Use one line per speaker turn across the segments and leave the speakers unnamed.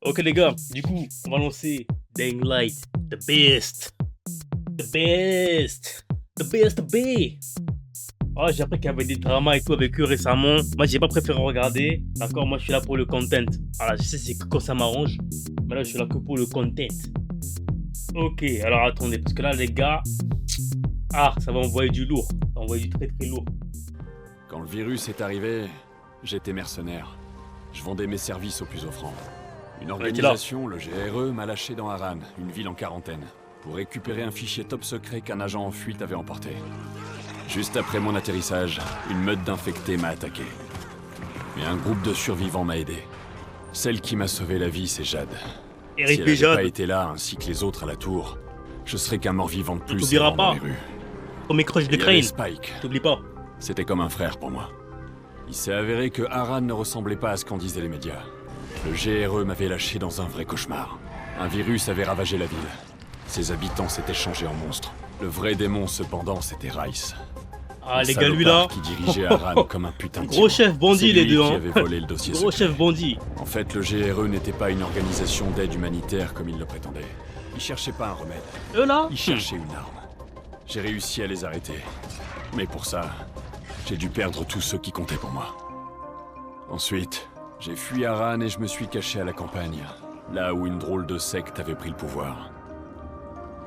Ok les gars, du coup, on va lancer Dying Light, the best, the best, the best B. Oh, j'ai appris qu'il y avait des dramas et tout avec eux récemment. Moi, j'ai pas préféré regarder. D'accord, moi, je suis là pour le content. Alors, je sais, c'est que quand ça m'arrange. Mais là, je suis là que pour le content. Ok, alors attendez, parce que là, les gars, ça va envoyer du lourd. Ça va envoyer du très très lourd.
Quand le virus est arrivé, j'étais mercenaire. Je vendais mes services aux plus offrants. Une organisation, le GRE, m'a lâché dans Harran, une ville en quarantaine, pour récupérer un fichier top secret qu'un agent en fuite avait emporté. Juste après mon atterrissage, une meute d'infectés m'a attaqué. Mais un groupe de survivants m'a aidé. Celle qui m'a sauvé la vie, c'est Jade. Si elle n'avait pas été là, ainsi que les autres à la tour, je serais qu'un mort-vivant de plus errant dans les rues.
Comme mes croches de crane.
Spike.
T'oublies pas.
C'était comme un frère pour moi. Il s'est avéré que Harran ne ressemblait pas à ce qu'en disaient les médias. Le GRE m'avait lâché dans un vrai cauchemar. Un virus avait ravagé la ville. Ses habitants s'étaient changés en monstres. Le vrai démon, cependant, c'était Rice.
Ah, les gars, lui là.
Qui dirigeait Harran comme un putain de
gros chef bandit, les deux,
qui avait volé le dossier
gros
secret.
chef bandit.
En fait, le GRE n'était pas une organisation d'aide humanitaire comme il le prétendait. Ils cherchaient pas un remède.
Eux là?
Ils cherchaient une arme. J'ai réussi à les arrêter. Mais pour ça, j'ai dû perdre tous ceux qui comptaient pour moi. Ensuite, j'ai fui Harran et je me suis caché à la campagne, là où une drôle de secte avait pris le pouvoir.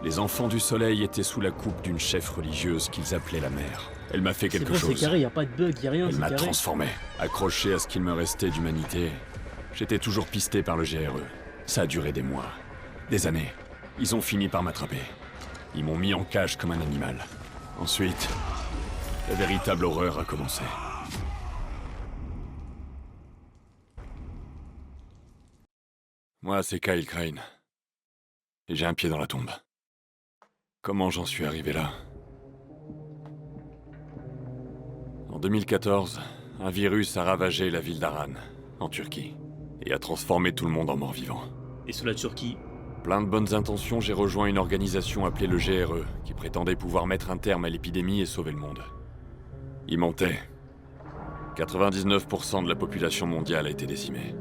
Les enfants du soleil étaient sous la coupe d'une chef religieuse qu'ils appelaient la mère. Elle m'a fait quelque chose.
C'est carré, y a pas de bug, y a rien.
Elle m'a transformé. Accroché à ce qu'il me restait d'humanité, j'étais toujours pisté par le GRE. Ça a duré des mois, des années. Ils ont fini par m'attraper. Ils m'ont mis en cage comme un animal. Ensuite, la véritable horreur a commencé. Moi, c'est Kyle Crane. Et j'ai un pied dans la tombe. Comment j'en suis arrivé là? En 2014, un virus a ravagé la ville d'Harran, en Turquie, et a transformé tout le monde en mort-vivant.
Et sur la Turquie?
Plein de bonnes intentions, j'ai rejoint une organisation appelée le GRE, qui prétendait pouvoir mettre un terme à l'épidémie et sauver le monde. Ils mentaient. 99% de la population mondiale a été décimée.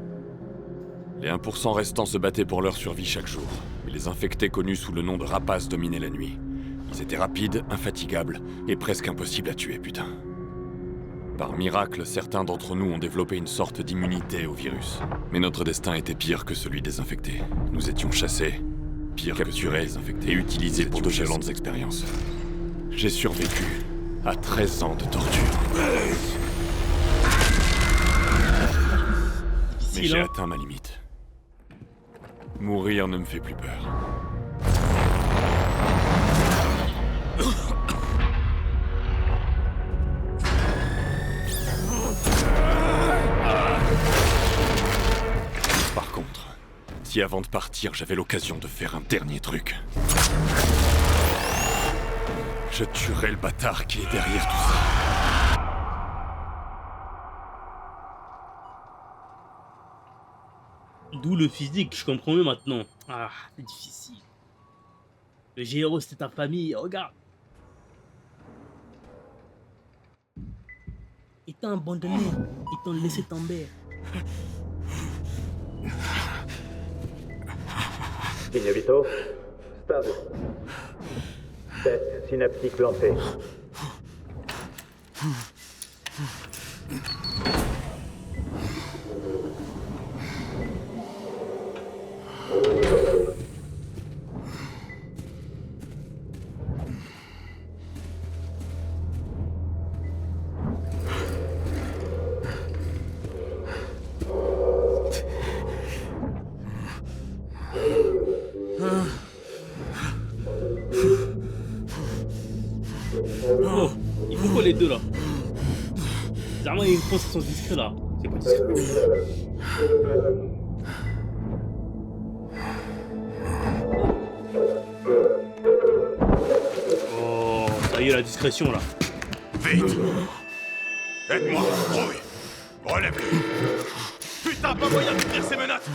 Les 1% restants se battaient pour leur survie chaque jour, mais les infectés connus sous le nom de rapaces dominaient la nuit. Ils étaient rapides, infatigables, et presque impossibles à tuer, putain. Par miracle, certains d'entre nous ont développé une sorte d'immunité au virus. Mais notre destin était pire que celui des infectés. Nous étions chassés, pire que tués les infectés, et utilisés pour de violentes expériences. J'ai survécu à 13 ans de torture. Mais j'ai atteint ma limite. Mourir ne me fait plus peur. Par contre, si avant de partir, j'avais l'occasion de faire un dernier truc, je tuerais le bâtard qui est derrière tout ça.
D'où le physique, je comprends mieux maintenant. Ah, c'est difficile. Le GRE, c'était ta famille, regarde. Ils t'ont abandonné, ils t'ont laissé tomber.
Signe vitaux, stable. Test synaptique lancé.
Oh, il faut quoi les deux là? Bizarrement, il y a une concession discrète là. C'est pas discret. Oh, ça y est, la discrétion là.
Vite! Aide-moi, grouille! Relève-le! Putain, pas moyen de tenir ces menottes!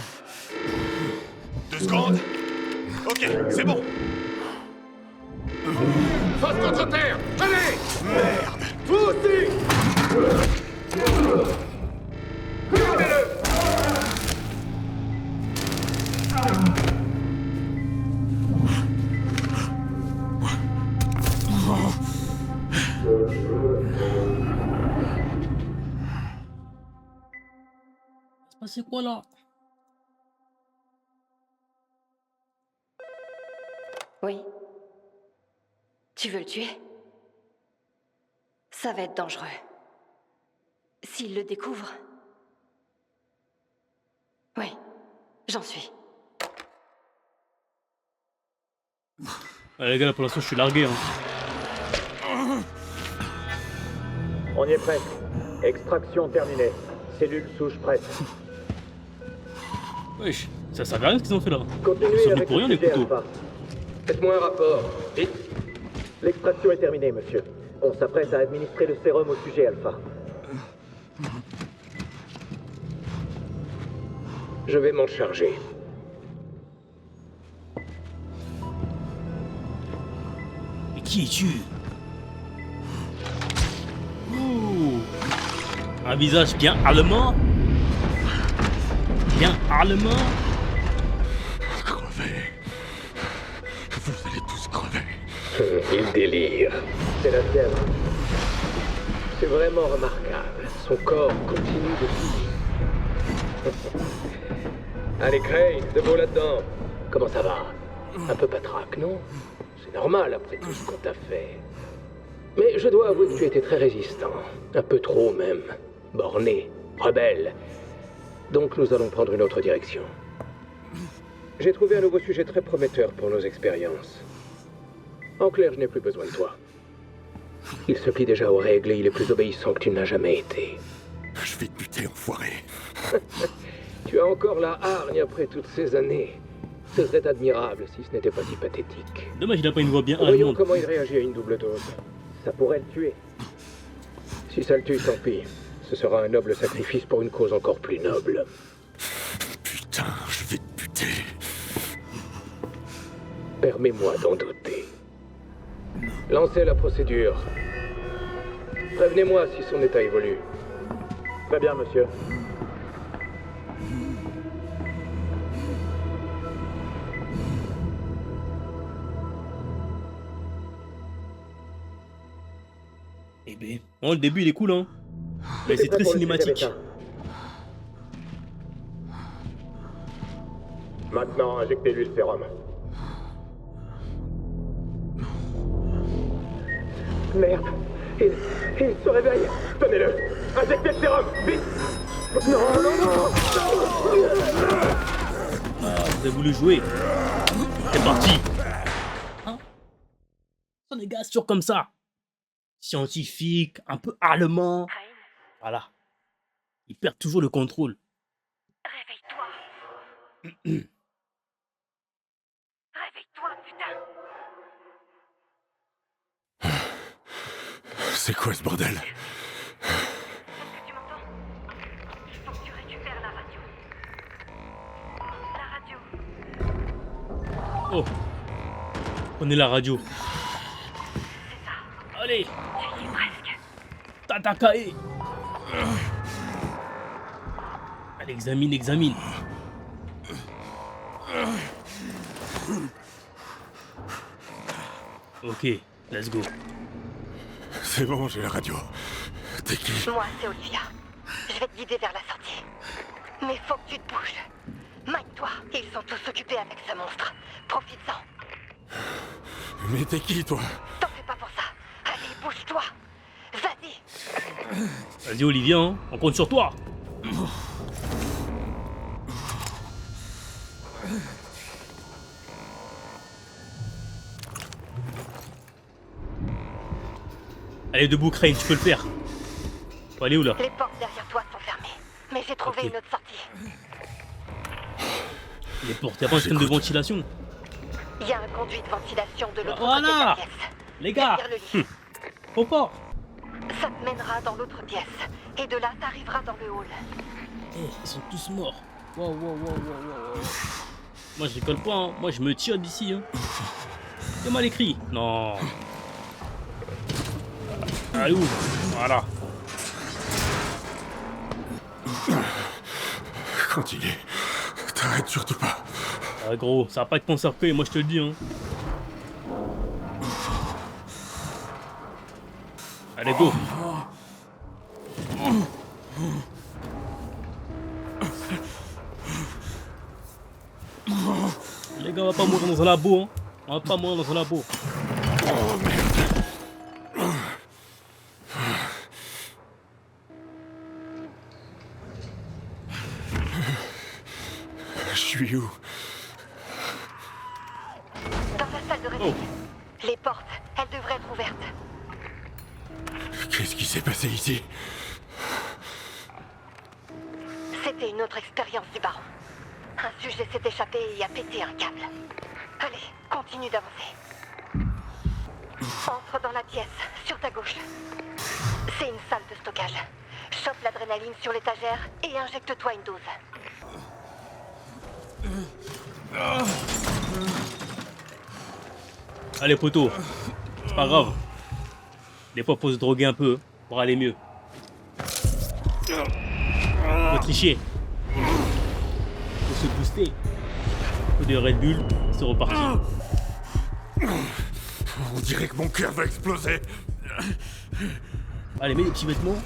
2 secondes! Ok, c'est bon!
Face contre terre! Allez!
Merde!
Vous aussi! Regardez-le!
C'est quoi là?
Oui. Tu veux le tuer? Ça va être dangereux. S'il le découvre... Oui, j'en suis.
Allez les gars, pour l'instant je suis largué. Hein.
On y est prêt. Extraction terminée. Cellule souche prête.
Wesh, ça servait à rien ce qu'ils ont fait là. Ils
Continuez
sont venus
avec
pour rien
le
les
sujet
couteaux.
Alpha.
Faites-moi un rapport. Vite.
L'extraction est terminée, monsieur. On s'apprête à administrer le sérum au sujet Alpha.
Je vais m'en charger.
Mais qui es-tu? Ouh. Un visage bien allemand. Bien allemand.
Crevez. Vous allez tous crever.
Il délire.
C'est la fièvre.
C'est vraiment remarquable. Son corps continue de vivre. Allez, Craig, debout là-dedans. Comment ça va? Un peu patraque, non? C'est normal après tout ce qu'on t'a fait. Mais je dois avouer que tu étais très résistant. Un peu trop même. Borné, rebelle. Donc nous allons prendre une autre direction. J'ai trouvé un nouveau sujet très prometteur pour nos expériences. En clair, je n'ai plus besoin de toi. Il se plie déjà aux règles et il est plus obéissant que tu n'as jamais été.
Je vais te buter, enfoiré.
Tu as encore la hargne après toutes ces années. Ce serait admirable si ce n'était pas si pathétique.
Dommage, il a pas une voix bien
Voyons
allemande.
comment il réagit à une double dose.
Ça pourrait le tuer.
Si ça le tue, tant pis. Ce sera un noble sacrifice pour une cause encore plus noble.
Putain, je vais te buter.
Permets-moi d'en douter. Lancez la procédure. Prévenez-moi si son état évolue.
Très bien, monsieur.
Eh ben, bon, le début il est cool hein. Mais c'est
prêt
très
pour le sujet
cinématique.
bêta. Maintenant, injectez-lui le sérum. Merde, il se réveille. Tenez-le. Injectez le sérum, vite. Non, non, non.
Ah, vous avez voulu jouer. C'est parti. Hein? Ce sont des gars sûrs comme ça. Scientifique, un peu allemand. Voilà. Ils perdent toujours le contrôle.
Réveille-toi. Réveille-toi, putain.
C'est quoi ce bordel?
Est-ce que tu m'entends? Il faut que tu récupères la radio. La radio.
Oh. Prenez la radio.
C'est ça.
Allez.
Tu y es presque.
Tatakae. Allez, examine, examine. Ok, let's go.
C'est bon, j'ai la radio. T'es qui?
Moi, c'est Olivia. Je vais te guider vers la sortie. Mais faut que tu te bouges. Mike-toi. Ils sont tous occupés avec ce monstre. Profites-en.
Mais t'es qui, toi?
T'en fais pas pour ça. Allez, bouge-toi. Vas-y.
Vas-y, Olivia, hein, on compte sur toi. Allez, debout, Crane, tu peux le faire. Faut aller où là?
Les portes derrière toi sont fermées. Mais j'ai trouvé
Ok.
une autre sortie.
Les portes, y'a pas un système de ventilation.
Il y a un conduit de ventilation de l'autre
Voilà.
côté de la pièce.
Les gars,
Derrière le lit.
trop fort.
Ça te mènera dans l'autre pièce. Et de là, t'arriveras dans le hall.
Eh, ils sont tous morts. Wow, wow, wow, wow, wow. Moi, je rigole pas, hein. Moi, je me tire d'ici. Hein. C'est mal écrit. Non. Allez, où? Voilà.
Continue. T'arrêtes surtout pas.
Ah gros, ça va pas être conservé, moi je te le dis hein. Allez go. Les gars, on va pas mourir dans un labo hein. On va pas mourir dans un labo.
Oh merde. Je suis où?
Dans la salle de réunion. Les portes, elles devraient être ouvertes.
Qu'est-ce qui s'est passé ici?
C'était une autre expérience du baron. Un sujet s'est échappé et a pété un câble. Allez, continue d'avancer. Entre dans la pièce, sur ta gauche. C'est une salle de stockage. Chope l'adrénaline sur l'étagère et injecte-toi une dose.
Allez poteau, c'est pas grave. Des fois faut se droguer un peu pour aller mieux. Faut tricher. Faut se booster. Faut de Red Bull, c'est reparti.
On dirait que mon cœur va exploser.
Allez, mets des petits vêtements.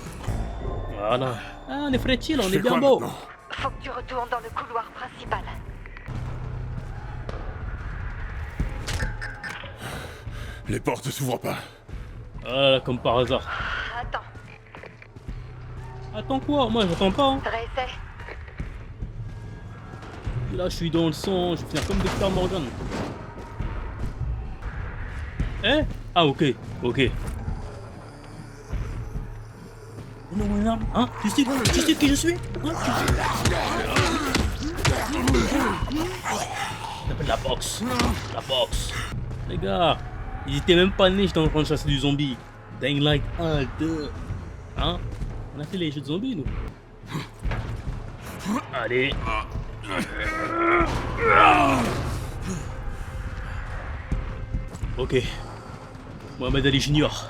Voilà. Ah, on est frais-il, on
Je
est
fais
bien
quoi
beau.
maintenant?
Faut que tu retournes dans le couloir principal.
Les portes s'ouvrent pas.
Voilà, comme par hasard.
Attends,
Attends quoi? Moi j'attends pas. Hein.
réessaie.
Là je suis dans le sang, je vais finir comme Dr Morgan. Eh? Ah ok, ok. Non, mon arme, hein? Tu sais qui je suis? Hein? J'appelle la boxe. La boxe. Les gars, ils étaient même pas nés, j'étais en train de chasser du zombie. Dying Light 1, 2. Hein? On a fait les jeux de zombies, nous. Allez. Ok. Mohamed Ali Junior.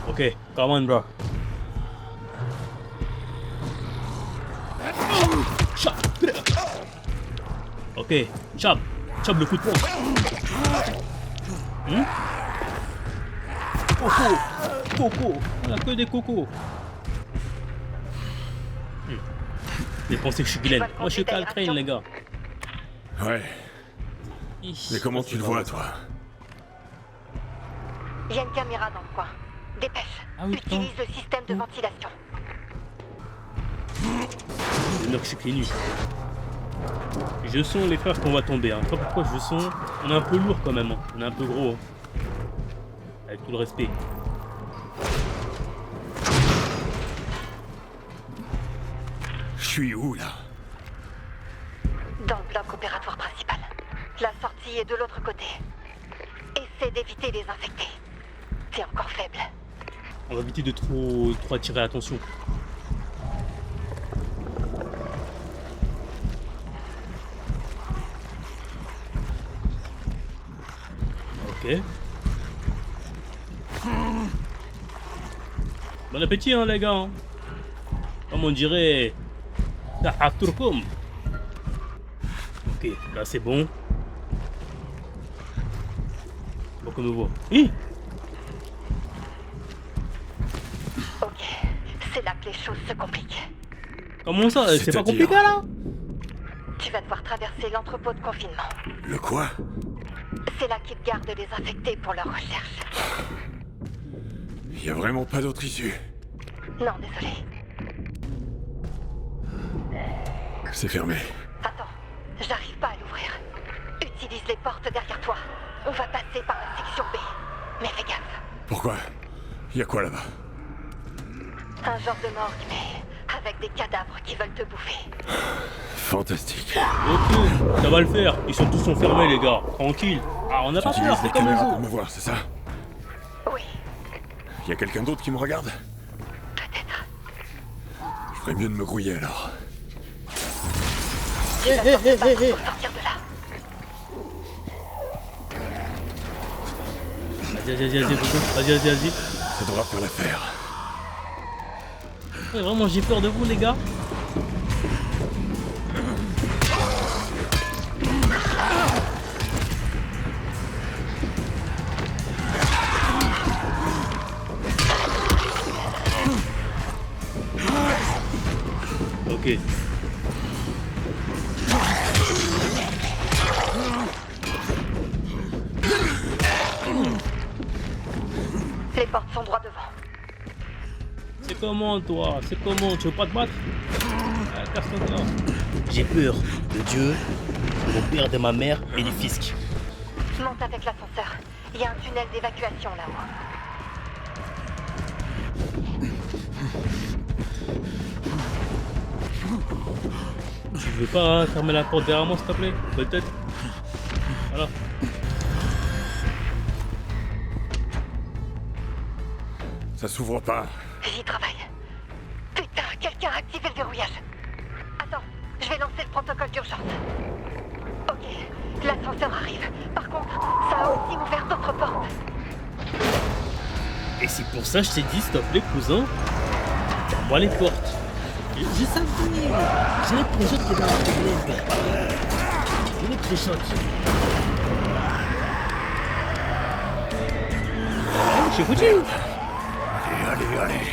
Ok, come on, bro. Chop. Ok, chop. Chop le coup de poing. Coco. Coco. On a que des cocos. Vous pensez que je suis Glenn? Moi je suis Carl Crane, les gars.
Ouais. Mais comment tu le vois, toi?
Il y a une caméra dans le coin. Dépêche.
Ah oui,
Utilise le système de ventilation.
C'est là que je suis pieds nus. Je sens les frères qu'on va tomber. Hein. Je sais pas pourquoi je sens. On est un peu lourd quand même. Hein. On est un peu gros. Hein. Avec tout le respect.
Je suis où, là?
Dans le bloc opératoire principal. La sortie est de l'autre côté. Essaie d'éviter les infectés. T'es encore faible.
On va éviter de trop attirer l'attention. Ok. Bon appétit hein les gars. Hein. Comme on dirait. Ta'aturkum. Ok, là c'est bon. Bon qu'on me voit. Hi.
Ok, c'est là que les choses se compliquent.
Comment ça? C'est pas
C'est-à-dire
compliqué là?
Tu vas devoir traverser l'entrepôt de confinement.
Le quoi?
C'est là qu'ils gardent les infectés pour leur recherche.
Y a vraiment pas d'autre issue.
Non, désolé.
C'est fermé.
Attends, j'arrive pas à l'ouvrir. Utilise les portes derrière toi. On va passer par la section B. Mais fais gaffe.
Pourquoi? Y a quoi là-bas?
Un genre de morgue, mais avec des cadavres qui veulent te bouffer.
Fantastique.
Ok, ça va le faire. Ils sont tous enfermés les gars. Tranquille. Ah on a
Tu
pas peur,
utilises
c'est
les
comme les
caméras pour
autres.
me voir, c'est ça?
Oui,
Y a quelqu'un d'autre qui me regarde?
peut-être.
Je ferais mieux de me grouiller alors.
Tu vas devoir te battre pour sortir de là.
Vas-y, vas-y, vas-y.
Ça devra faire l'affaire.
Ouais, vraiment, j'ai peur de vous, les gars. Ok.
Les portes sont droit devant.
C'est comment, toi? C'est comment? Tu veux pas te battre? Ah, casse-toi là. J'ai peur de Dieu, de mon père, de ma mère et du fisc.
Monte avec l'ascenseur. Il y a un tunnel d'évacuation là-haut.
Tu veux pas fermer la porte derrière moi, s'il te plaît? Peut-être. Voilà.
Ça s'ouvre pas.
J'y travaille. Putain, quelqu'un a activé le verrouillage. Attends, je vais lancer le protocole d'urgence. Ok, l'ascenseur arrive. Par contre, ça a aussi ouvert d'autres portes.
Et c'est pour ça que je t'ai dit, s'il te plaît, cousin, ferme-moi les portes. Je savais. J'ai l'impression qu'il y avait un problème. J'ai l'impression. Je suis foutu.
Allez, allez.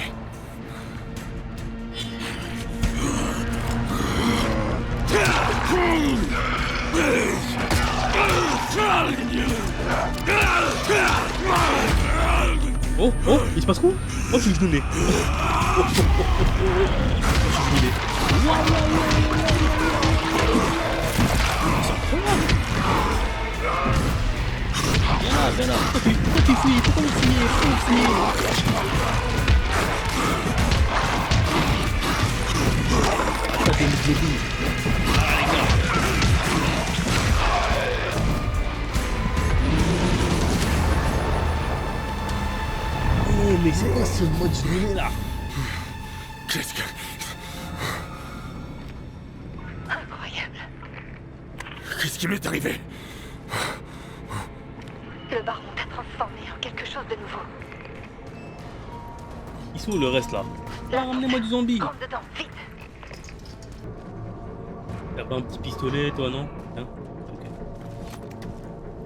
Oh, oh, il se passe quoi? Oh, je suis genoulé. Je suis genoulé. Viens là. Pourquoi tu fuis? Pourquoi vous fuyez? T'as des débiles. Oh, mais c'est quoi ce mode genoulé là?
Qu'est-ce que...
Incroyable.
Qu'est-ce qui m'est arrivé?
Le baron t'a transformé en quelque chose de nouveau.
Ils sont où le reste là? Ah, ramenez-moi du zombie.
Rentre dedans, vite.
T'as pas un petit pistolet toi, non? Hein? Ok.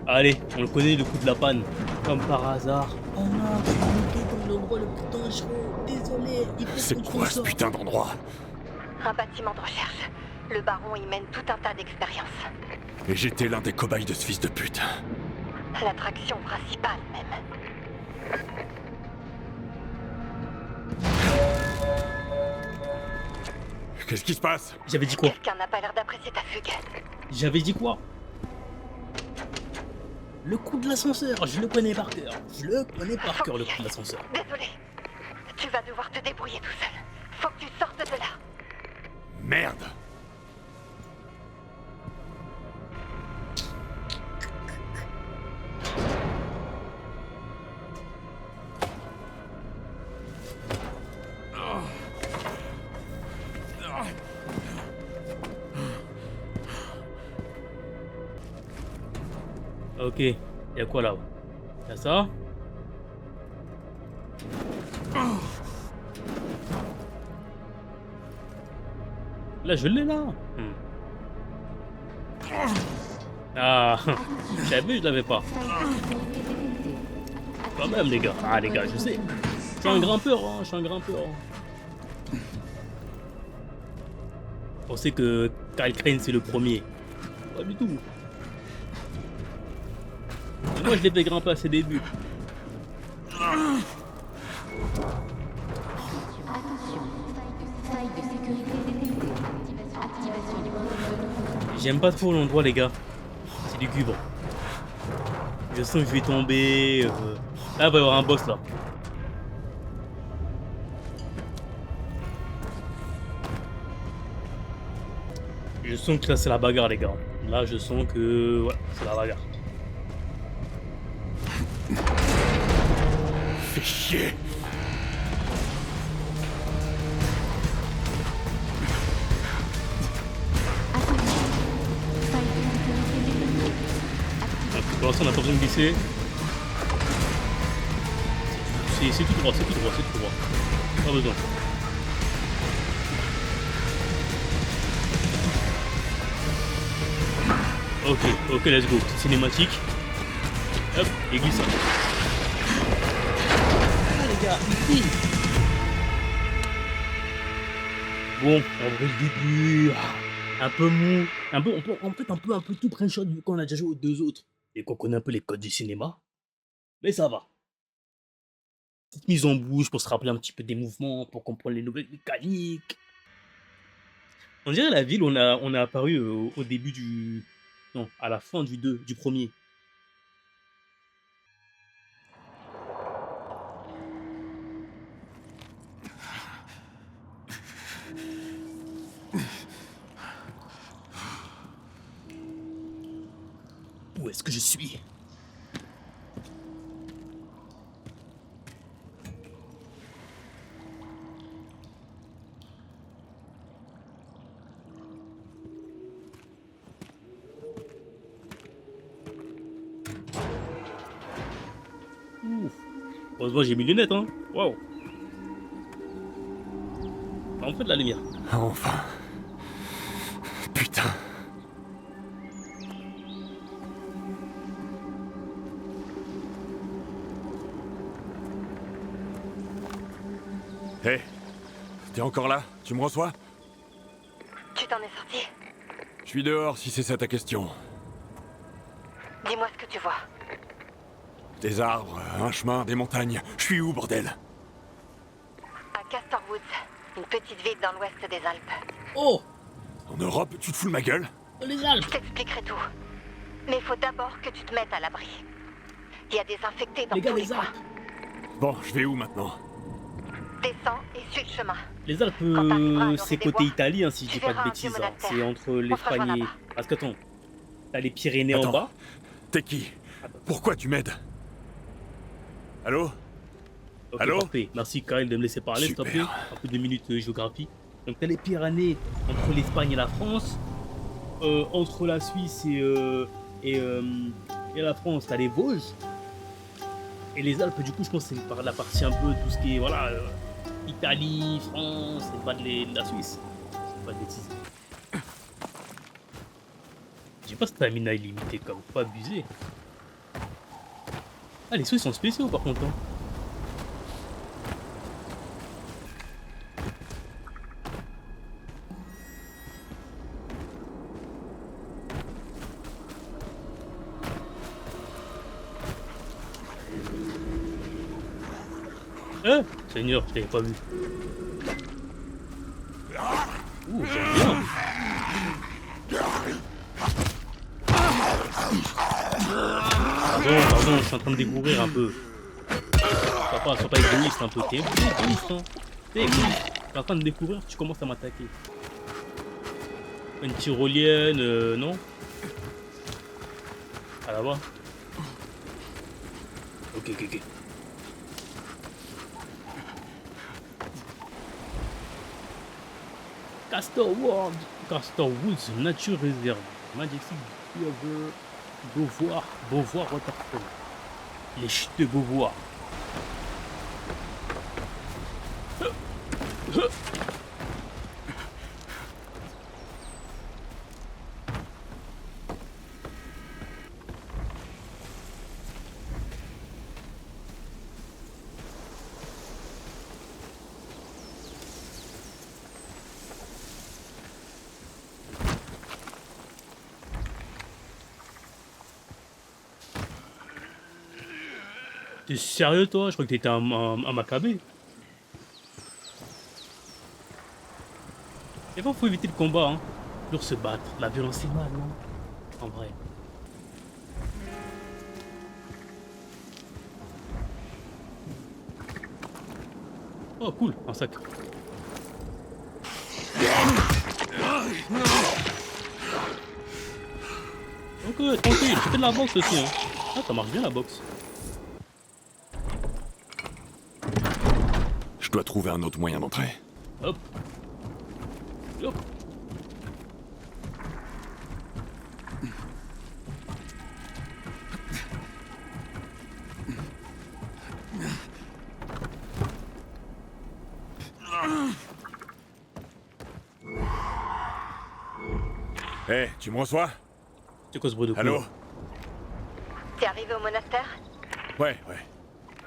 Allez, on le connaît, le coup de la panne. Comme par hasard. Oh non, je suis bloqué dans l'endroit le plus dangereux. Désolé, il faut
C'est
qu'on
quoi
s'en
ce
sorte.
putain d'endroit?
Un bâtiment de recherche. Le baron y mène tout un tas d'expériences.
Et j'étais l'un des cobayes de ce fils de pute.
L'attraction principale même.
Qu'est-ce qui se passe?
J'avais dit quoi?
Quelqu'un n'a pas l'air d'apprécier ta fugue.
J'avais dit quoi? Le coup de l'ascenseur, je le connais par cœur. Je le connais par cœur, le coup de l'ascenseur.
Désolé. Tu vas devoir te débrouiller tout seul. Faut que tu sortes de là.
Merde!
Ok, y'a quoi là? Y'a ça? Là, je l'ai là. Ah, j'avais vu, je l'avais pas. Quand même, les gars. Ah, les gars, je sais. Je suis un grimpeur, hein. Je suis un grimpeur. On sait que Kyle Crane, c'est le premier. Pas du tout. Et moi, je l'ai fait grimper à ses débuts. J'aime pas trop l'endroit, les gars. C'est du cubre. Je sens que je vais tomber. Là, il va y avoir un boss là. Je sens que là, c'est la bagarre, les gars. Là, je sens que. Ouais, c'est la bagarre.
Fais chier!
Pour l'instant, on n'a pas besoin de glisser. C'est tout droit, c'est tout droit, c'est tout droit. Pas besoin. Ok, let's go. Petite cinématique. Hop, et glissade. Ah les gars, ici. Bon, on va le début. Un peu mou. Un peu tout pré-shot vu qu'on a déjà joué aux deux autres. Et qu'on connaît un peu les codes du cinéma. Mais ça va. Petite mise en bouche pour se rappeler un petit peu des mouvements, pour comprendre les nouvelles mécaniques. On dirait la ville, on a apparu au début du... Non, à la fin du premier. Où est-ce que je suis? Ouf. Heureusement j'ai mis les lunettes, hein. Waouh. On fait de la lumière.
Enfin. Putain. Hé, t'es encore là? Tu me reçois?
Tu t'en es sorti?
Je suis dehors si c'est ça ta question.
Dis-moi ce que tu vois.
Des arbres, un chemin, des montagnes. Je suis où, bordel?
À Castor Woods, une petite ville dans l'ouest des Alpes.
Oh,
En Europe, tu te fous de ma gueule?
les Alpes.
Je t'expliquerai tout. Mais il faut d'abord que tu te mettes à l'abri. Il y a des infectés dans
Les gars,
tous les
les
coins.
Alpes.
Bon, je vais où maintenant?
Descends et suis le chemin.
Les Alpes,
Quand t'arriveras à l'orée
c'est
des
côté
bois,
Italie, hein, si je
tu
dis pas de
verras un
bêtises.
vieux
Hein.
monastère.
C'est entre
On se
l'Espagne
rejoint
et...
là-bas.
Parce qu'attends, t'as les Pyrénées en
Attends.
bas.
T'es qui? Pourquoi tu m'aides? Allô?
Ok,
Allô?
parfait. Merci Kyle de me laisser parler, s'il te plaît.
Super.
Un peu de minutes géographie. Donc t'as les Pyrénées entre l'Espagne et la France. Entre la Suisse et la France, t'as les Vosges. Et les Alpes, du coup, je pense que c'est par la partie un peu tout ce qui est, voilà, Italie, France, et pas de la Suisse. C'est pas de bêtises. J'ai pas stamina illimité, comme pas abusé. Ah, les Suisses sont spéciaux par contre. Hein. Seigneur, je t'avais pas vu. Ouh, j'aime bien. Pardon, je suis en train de découvrir un peu. Sois pas égoïste un peu. T'es égoïste, hein. T'es égoïste. T'es en train de découvrir, tu commences à m'attaquer. Une tyrolienne, non? À la bas. Ok. Castor Woods, nature réserve. Magnifique Beauvoir Waterfall. Les chutes de Beauvoir. T'es sérieux toi? Je crois que t'étais un Maccabée. Des fois faut éviter le combat, hein. Toujours se battre. La violence c'est mal, non? En vrai. Oh cool, un sac. Ok, tranquille, je fais de la boxe aussi, hein. Ah, ça marche bien la boxe.
Je dois trouver un autre moyen d'entrer.
Hop. Hop.
Hé, tu me reçois?
C'est quoi ce bruit de
Allô?
couloir?
T'es arrivé au monastère?
Ouais.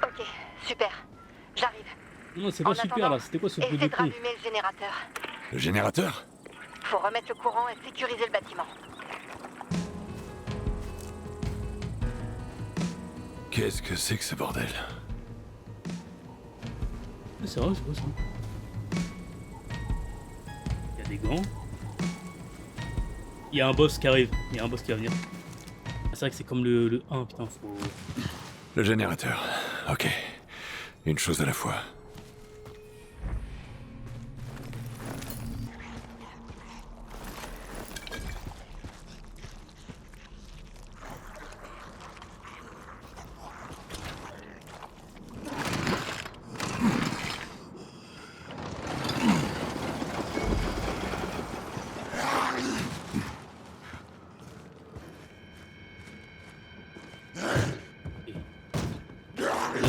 Ok, super. J'arrive.
Non, c'est
En
pas super
attendant,
là, c'était quoi ce bruit de
essaie de
con?
rallumer le générateur.
Le générateur?
Faut remettre le courant et sécuriser le bâtiment.
Qu'est-ce que c'est que ce bordel?
C'est vrai, c'est quoi ça? Il y a des gants. Il y a un boss qui arrive, il y a un boss qui va venir. Ah, c'est vrai que c'est comme le 1, putain, faut...
Le générateur. Ok. Une chose à la fois.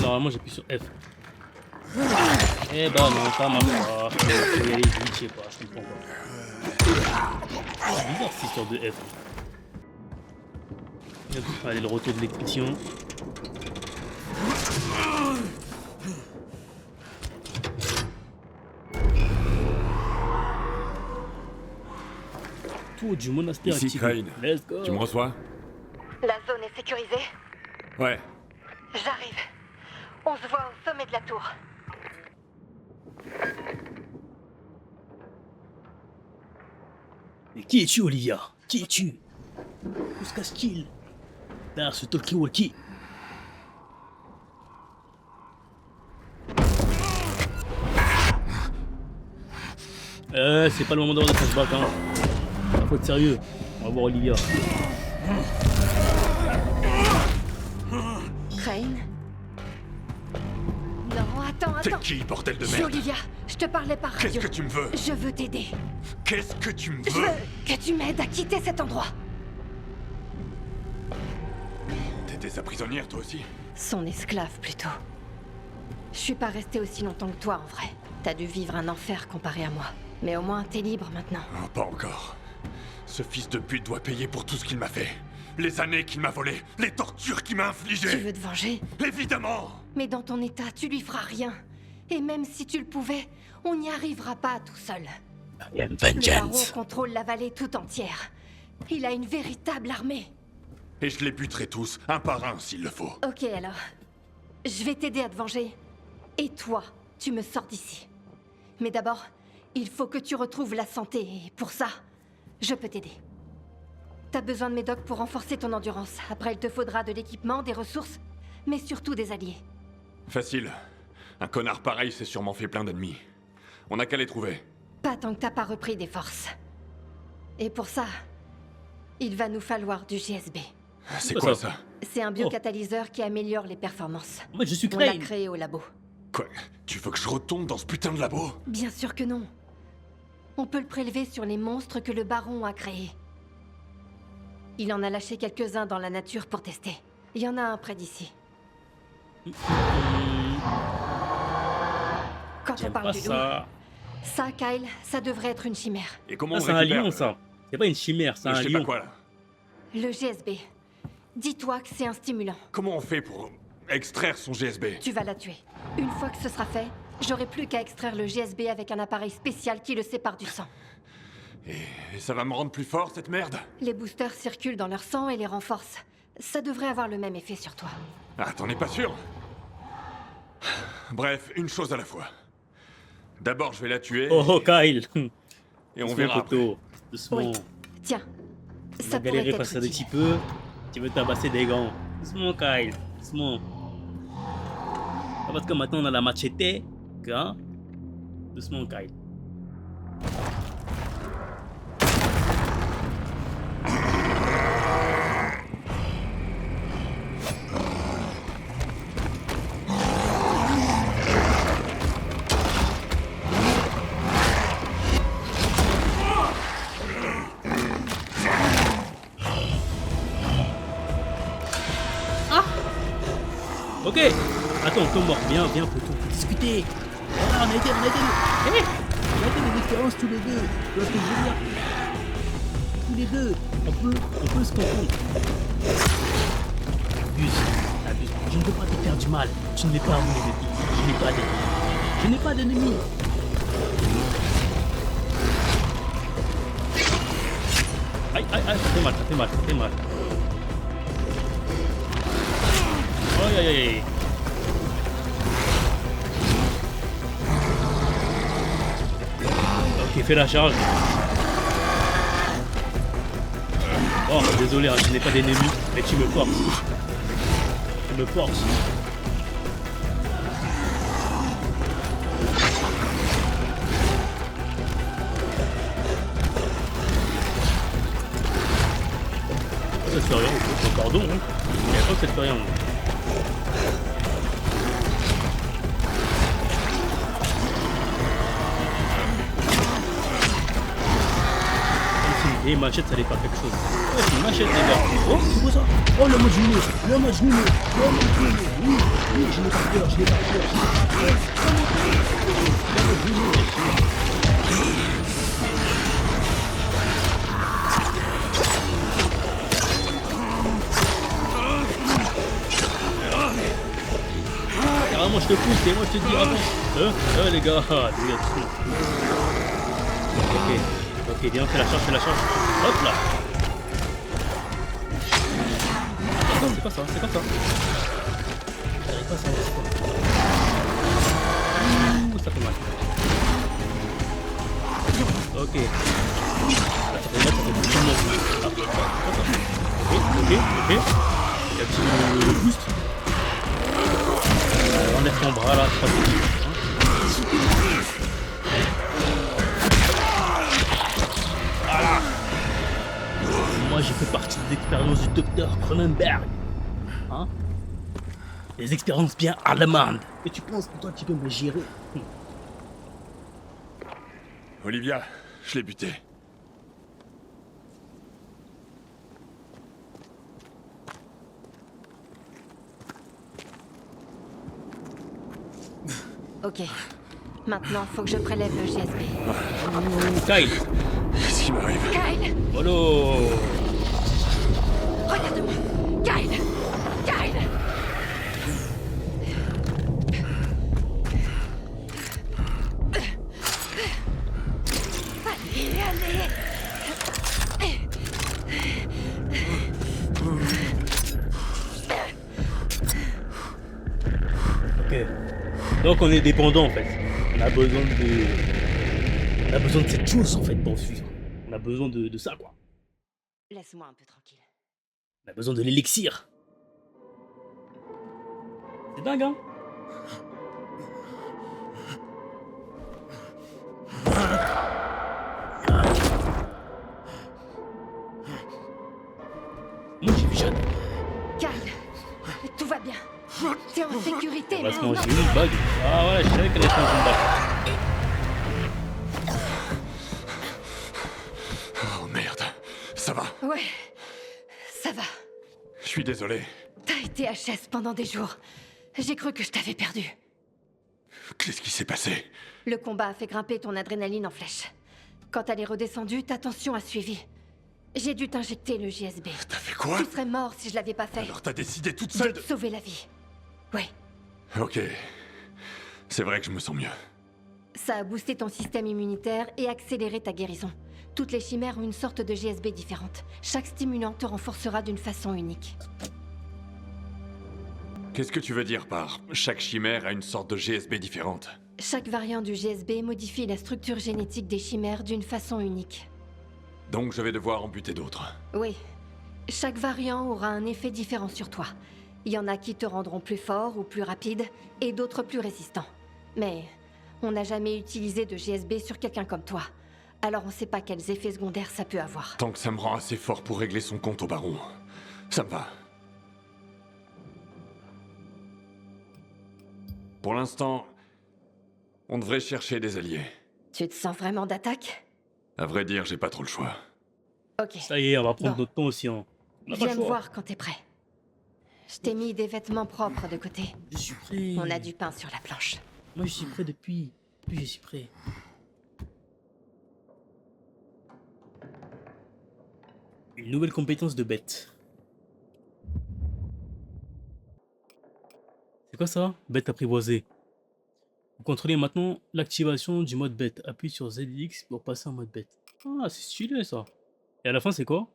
Normalement j'appuie sur F. Eh bah non, ça marche pas. Faut y aller vite, je sais pas, je comprends pas. C'est bizarre cette histoire de F. Allez, le retour de l'électricien. Tour du monastère
Ici,
activé.
Crane.
Let's go.
Tu me reçois?
La zone est sécurisée?
Ouais.
J'arrive. On se voit au sommet de la tour.
Mais qui es-tu, Olivia? Qui es-tu? Où se cache-t-il? Derrière ce talkie-walkie. C'est pas le moment d'avoir des flashbacks, hein. Faut être sérieux. On va voir Olivia.
Crane? Non, attends.
T'es qui, bordel de
Je suis
merde?
Olivia. Je te parlais par radio.
Qu'est-ce que tu me veux?
Je veux t'aider.
Qu'est-ce que tu me
Je
veux?
veux que tu m'aides à quitter cet endroit.
T'étais sa prisonnière, toi aussi?
Son esclave, plutôt. Je suis pas restée aussi longtemps que toi, en vrai. T'as dû vivre un enfer comparé à moi. Mais au moins, t'es libre maintenant.
Oh, pas encore. Ce fils de pute doit payer pour tout ce qu'il m'a fait. Les années qu'il m'a volées, les tortures qu'il m'a
Tu
infligées.
veux te venger?
Évidemment!
Mais dans ton état, tu lui feras rien. Et même si tu le pouvais, on n'y arrivera pas tout seul.
I am
Le baron
vengeance.
contrôle la vallée tout entière. Il a une véritable armée.
Et je les buterai tous, un par un, s'il le faut.
Ok, alors. Je vais t'aider à te venger. Et toi, tu me sors d'ici. Mais d'abord, il faut que tu retrouves la santé. Et pour ça, je peux t'aider. T'as besoin de médocs pour renforcer ton endurance. Après, il te faudra de l'équipement, des ressources, mais surtout des alliés.
Facile. Un connard pareil s'est sûrement fait plein d'ennemis. On n'a qu'à les trouver.
Pas tant que t'as pas repris des forces. Et pour ça, il va nous falloir du GSB.
C'est
quoi
quoi
ça?
ça?
C'est un biocatalyseur qui améliore les performances.
Moi je suis
On l'a
Crane.
créé au labo.
Quoi? Tu veux que je retombe dans ce putain de labo?
Bien sûr que non. On peut le prélever sur les monstres que le baron a créés. Il en a lâché quelques-uns dans la nature pour tester. Il y en a un près d'ici. Quand on
J'aime
parle
pas
du loup,
ça.
ça, Kyle, ça devrait être une chimère.
Et comment
Ah,
on
c'est un
récupère
lion ça. C'est pas une chimère, c'est
Je
un
sais pas
lion.
quoi là.
Le GSB. Dis-toi que c'est un stimulant.
Comment on fait pour extraire son GSB?
Tu vas la tuer. Une fois que ce sera fait, j'aurai plus qu'à extraire le GSB avec un appareil spécial qui le sépare du sang.
Et ça va me rendre plus fort, cette merde?
Les boosters circulent dans leur sang et les renforcent. Ça devrait avoir le même effet sur toi.
Ah, t'en es pas sûr? Bref, une chose à la fois. D'abord, je vais la tuer,
Oh Kyle.
et on
Doucement,
verra après.
poteau. Doucement.
Oui. Tiens,
On
ça
va
pourrait
galérer
être
face à des
utile.
petits peu. Tu veux tabasser des gants. Doucement Kyle. Doucement. Ah, parce que maintenant on a la machete. Hein? Doucement Kyle. Ok. Attends, Tom mort. Viens, viens, poteau. On peut discuter. Voilà, on a été. Eh, on a été des différences tous les deux. Tu vois ce que je veux dire? tous les deux. On peut se confondre. Abuse. Je ne veux pas te faire du mal. Tu ne l'es pas, mon ennemi. Je n'ai pas d'ennemi. Je n'ai pas d'ennemi. Aïe, ça fait mal. Aïe. Ok, fais la charge. Oh, désolé, hein, je n'ai pas d'ennemi, mais tu me forces. Ça fait rien, pardon, hein. Il n'y a pas que ça fait rien. Et machette, ça allait faire quelque chose. Ouais, c'est une machette, les gars. Oh, c'est quoi ça? Oh, le match nul. Oui, je n'ai pas peur. Carrément, je te pousse et moi je te dis avant. Les gars. Ok, bien, fais la charge. Hop là. Non, c'est pas ça. J'arrive pas ça, c'est quoi? Ouh, ça fait mal. Ok. Là, ça fait mal, tout le monde. Ok. Il y a un petit boost. Enlève ton bras là, 3 secondes. Voilà. Moi j'ai fait partie des expériences du docteur Cronenberg. Hein? Des expériences bien allemandes. Et tu penses que toi tu peux me gérer?
Olivia, je l'ai buté.
Ok. Maintenant, faut que je prélève le GSB.
Kyle!
Qu'est-ce qui m'arrive?
Kyle!
Mollo!
Regarde-moi! Kyle! Allez!
Ok. Donc on est dépendant en fait. On a besoin de cette chose en fait pour vivre. On a besoin de ça quoi.
Laisse-moi un peu tranquille.
On a besoin de l'élixir. C'est dingue hein? Moi j'ai visionne.
Kyle, tout va bien. T'es en sécurité
On va se
maintenant.
manger une bague. Ah voilà, je savais qu'elle allait se manger une bague.
Oh merde. Ça va?
Ouais, ça va.
Je suis désolé.
T'as été HS pendant des jours. J'ai cru que je t'avais perdu.
Qu'est-ce qui s'est passé?
Le combat a fait grimper ton adrénaline en flèche. Quand elle est redescendue, ta tension a suivi. J'ai dû t'injecter le JSB.
T'as fait quoi?
Tu serais mort si je l'avais pas fait.
Alors t'as décidé toute
De
seule
te sauver la vie. Ouais.
Ok. C'est vrai que je me sens mieux.
Ça a boosté ton système immunitaire et accéléré ta guérison. Toutes les chimères ont une sorte de GSB différente. Chaque stimulant te renforcera d'une façon unique.
Qu'est-ce que tu veux dire par chaque chimère a une sorte de GSB différente?
Chaque variant du GSB modifie la structure génétique des chimères d'une façon unique.
Donc je vais devoir en buter d'autres.
Oui. Chaque variant aura un effet différent sur toi. Il y en a qui te rendront plus fort ou plus rapide, et d'autres plus résistants. Mais on n'a jamais utilisé de GSB sur quelqu'un comme toi. Alors on sait pas quels effets secondaires ça peut avoir.
Tant que ça me rend assez fort pour régler son compte au baron, ça me va. Pour l'instant, on devrait chercher des alliés.
Tu te sens vraiment d'attaque?
À vrai dire, j'ai pas trop le choix.
Ok.
Ça y est, on va prendre
Bon.
notre temps aussi. Hein. On n'a pas
Viens
le
me
choix.
voir quand t'es prêt. Je t'ai mis des vêtements propres de côté.
Je suis prêt.
On a du pain sur la planche.
Moi je suis prêt depuis. Je suis prêt. Une nouvelle compétence de bête. C'est quoi ça? Bête apprivoisée. Vous contrôlez maintenant l'activation du mode bête. Appuie sur ZX pour passer en mode bête. Ah, c'est stylé ça. Et à la fin, c'est quoi?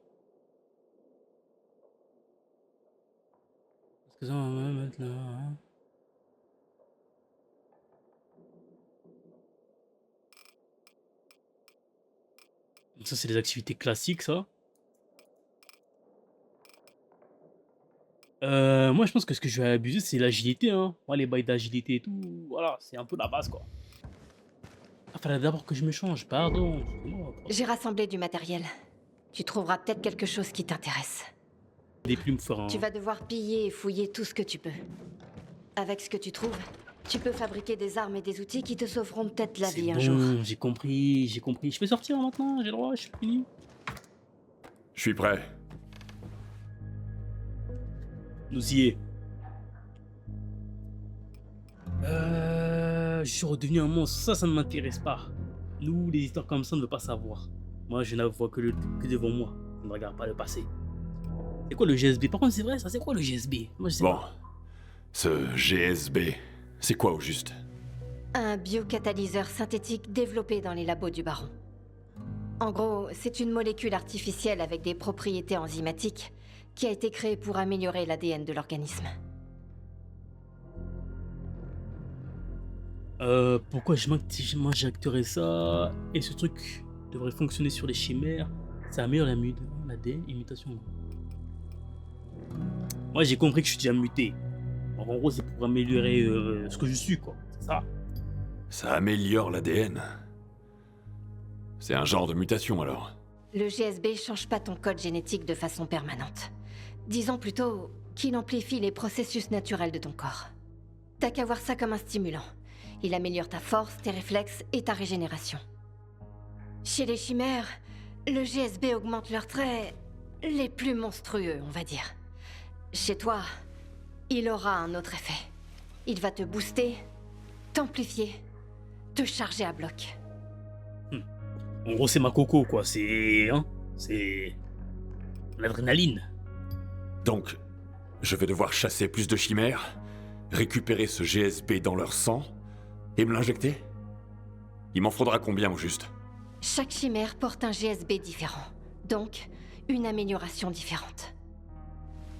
Est-ce que ça va me mettre là, hein? Ça, c'est les activités classiques, ça. Moi, je pense que ce que je vais abuser, c'est l'agilité, hein. Moi, les bails d'agilité et tout, voilà, c'est un peu la base, quoi. Ah, fallait d'abord que je me change, pardon. Excuse-moi.
J'ai rassemblé du matériel. Tu trouveras peut-être quelque chose qui t'intéresse.
Des plumes forains.
Tu vas devoir piller et fouiller tout ce que tu peux. Avec ce que tu trouves, tu peux fabriquer des armes et des outils qui te sauveront peut-être la vie un jour.
J'ai compris, j'ai compris. Je peux sortir maintenant, j'ai le droit, je suis fini.
Je suis prêt.
Nous y est. Je suis redevenu un monstre, ça ne m'intéresse pas. Nous, les histoires comme ça, on ne veut pas savoir. Moi, je n'avoue que devant moi. Je ne regarde pas le passé. C'est quoi le GSB? Par contre, c'est vrai, ça, c'est quoi le GSB? Moi, je sais
Bon,
pas.
ce GSB, c'est quoi au juste?
Un biocatalyseur synthétique développé dans les labos du Baron. En gros, c'est une molécule artificielle avec des propriétés enzymatiques qui a été créée pour améliorer l'ADN de l'organisme.
Pourquoi je m'injecterais ça? Et ce truc devrait fonctionner sur les chimères. Ça améliore l'ADN, imitation. Moi, j'ai compris que je suis déjà muté. Donc, en gros, c'est pour améliorer ce que je suis, quoi. C'est ça.
Ça améliore l'ADN. C'est un genre de mutation alors.
Le GSB change pas ton code génétique de façon permanente. Disons plutôt qu'il amplifie les processus naturels de ton corps. T'as qu'à voir ça comme un stimulant. Il améliore ta force, tes réflexes et ta régénération. Chez les chimères, le GSB augmente leurs traits les plus monstrueux, on va dire. Chez toi, il aura un autre effet. Il va te booster, t'amplifier, te charger à bloc.
En gros, c'est ma coco, quoi. C'est... Hein, c'est... l'adrénaline.
Donc, je vais devoir chasser plus de chimères, récupérer ce GSB dans leur sang, et me l'injecter? Il m'en faudra combien au juste?
Chaque chimère porte un GSB différent, donc une amélioration différente.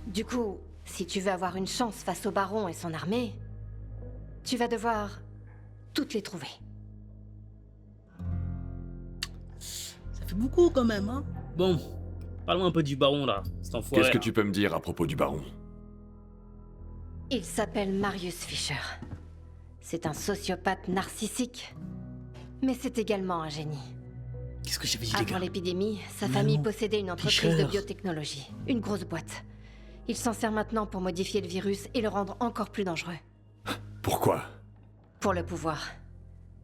Du coup, si tu veux avoir une chance face au Baron et son armée, tu vas devoir toutes les trouver.
Ça fait beaucoup, quand même, hein. Bon, parlons un peu du Baron, là. Cet enfoiré,
Qu'est-ce que
là.
tu peux me dire à propos du Baron?
Il s'appelle Marius Fischer. C'est un sociopathe narcissique, mais c'est également un génie.
Qu'est-ce que j'avais dit, les
Avant
gars?
l'épidémie, sa
Mais
famille
non,
possédait une entreprise
Fischer.
de biotechnologie, une grosse boîte. Il s'en sert maintenant pour modifier le virus et le rendre encore plus dangereux.
Pourquoi?
Pour le pouvoir.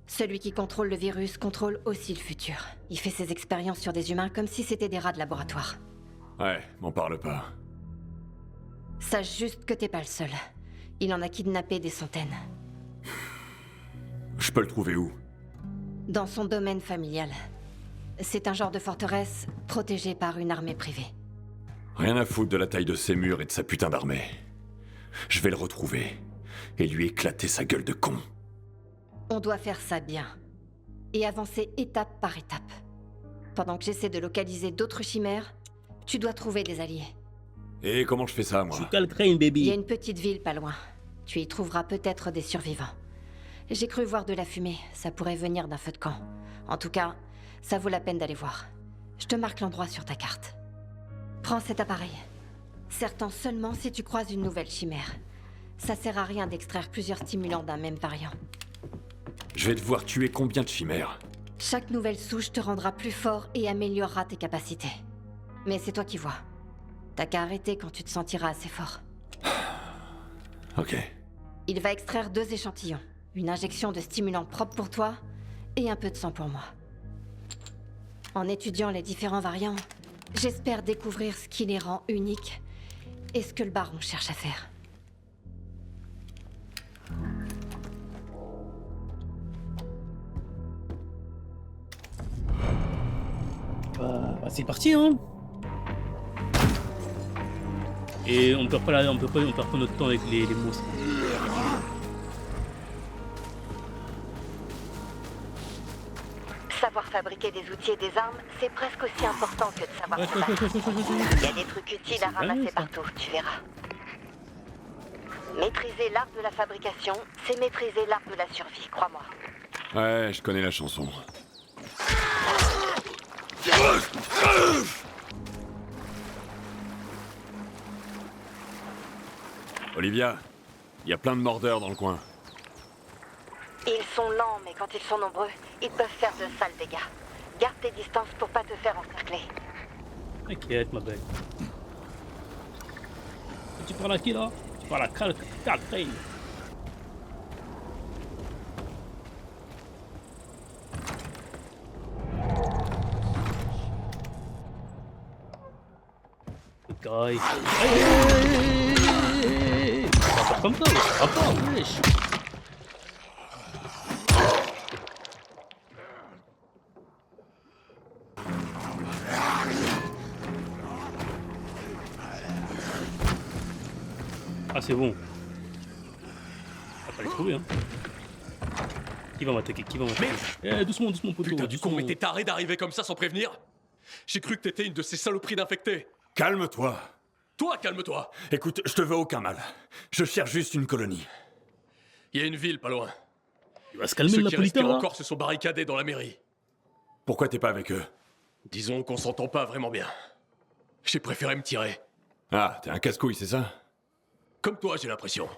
Celui qui contrôle le virus contrôle aussi le futur. Il fait ses expériences sur des humains comme si c'était des rats de laboratoire.
Ouais, m'en parle pas.
Sache juste que t'es pas le seul. Il en a kidnappé des centaines.
Je peux le trouver où?
Dans son domaine familial. C'est un genre de forteresse protégée par une armée privée.
Rien à foutre de la taille de ses murs et de sa putain d'armée. Je vais le retrouver et lui éclater sa gueule de con.
On doit faire ça bien. Et avancer étape par étape. Pendant que j'essaie de localiser d'autres chimères, tu dois trouver des alliés.
Et comment je fais ça, moi?
Chuka le crane,
Il y a
baby.
une petite ville pas loin. Tu y trouveras peut-être des survivants. J'ai cru voir de la fumée, ça pourrait venir d'un feu de camp. En tout cas, ça vaut la peine d'aller voir. Je te marque l'endroit sur ta carte. Prends cet appareil. Sers-t'en seulement si tu croises une nouvelle chimère. Ça sert à rien d'extraire plusieurs stimulants d'un même variant.
Je vais devoir tuer combien de chimères?
Chaque nouvelle souche te rendra plus fort et améliorera tes capacités. Mais c'est toi qui vois. T'as qu'à arrêter quand tu te sentiras assez fort.
Ok.
Il va extraire 2 échantillons. Une injection de stimulant propre pour toi et un peu de sang pour moi. En étudiant les différents variants, j'espère découvrir ce qui les rend uniques et ce que le Baron cherche à faire.
Bah, c'est parti, hein. Et on perd pas on perd pas notre temps avec les monstres.
Savoir fabriquer des outils et des armes, c'est presque aussi important que de savoir se battre. Il y a des trucs utiles à ramasser partout, tu verras. Maîtriser l'art de la fabrication, c'est maîtriser l'art de la survie, crois-moi.
Ouais, je connais la chanson. Olivia, il y a plein de mordeurs dans le coin.
Ils sont lents, mais quand ils sont nombreux, ils peuvent faire de sales dégâts. Garde tes distances pour pas te faire encercler.
T'inquiète, ma belle. Tu parles à qui là? Tu parles à Catherine. Guys. Pas comme ça, ça va pas, wesh. Ah c'est bon. On va pas les trouver hein. Qui va m'attaquer? Qui va m'attaquer? Eh doucement, doucement poteau.
Putain du con,
doucement.
mais t'es taré d'arriver comme ça sans prévenir? J'ai cru que t'étais une de ces saloperies d'infectés.
Calme-toi.
Toi, calme-toi.
Écoute, je te veux aucun mal. Je cherche juste une colonie.
Il y a une ville pas loin.
Il va se calmer
Ceux
le
qui
napolitain
respirent
là.
encore se sont barricadés dans la mairie.
Pourquoi t'es pas avec eux?
Disons qu'on s'entend pas vraiment bien. J'ai préféré me tirer.
Ah, t'es un casse-couille, c'est ça?
Comme toi, j'ai l'impression.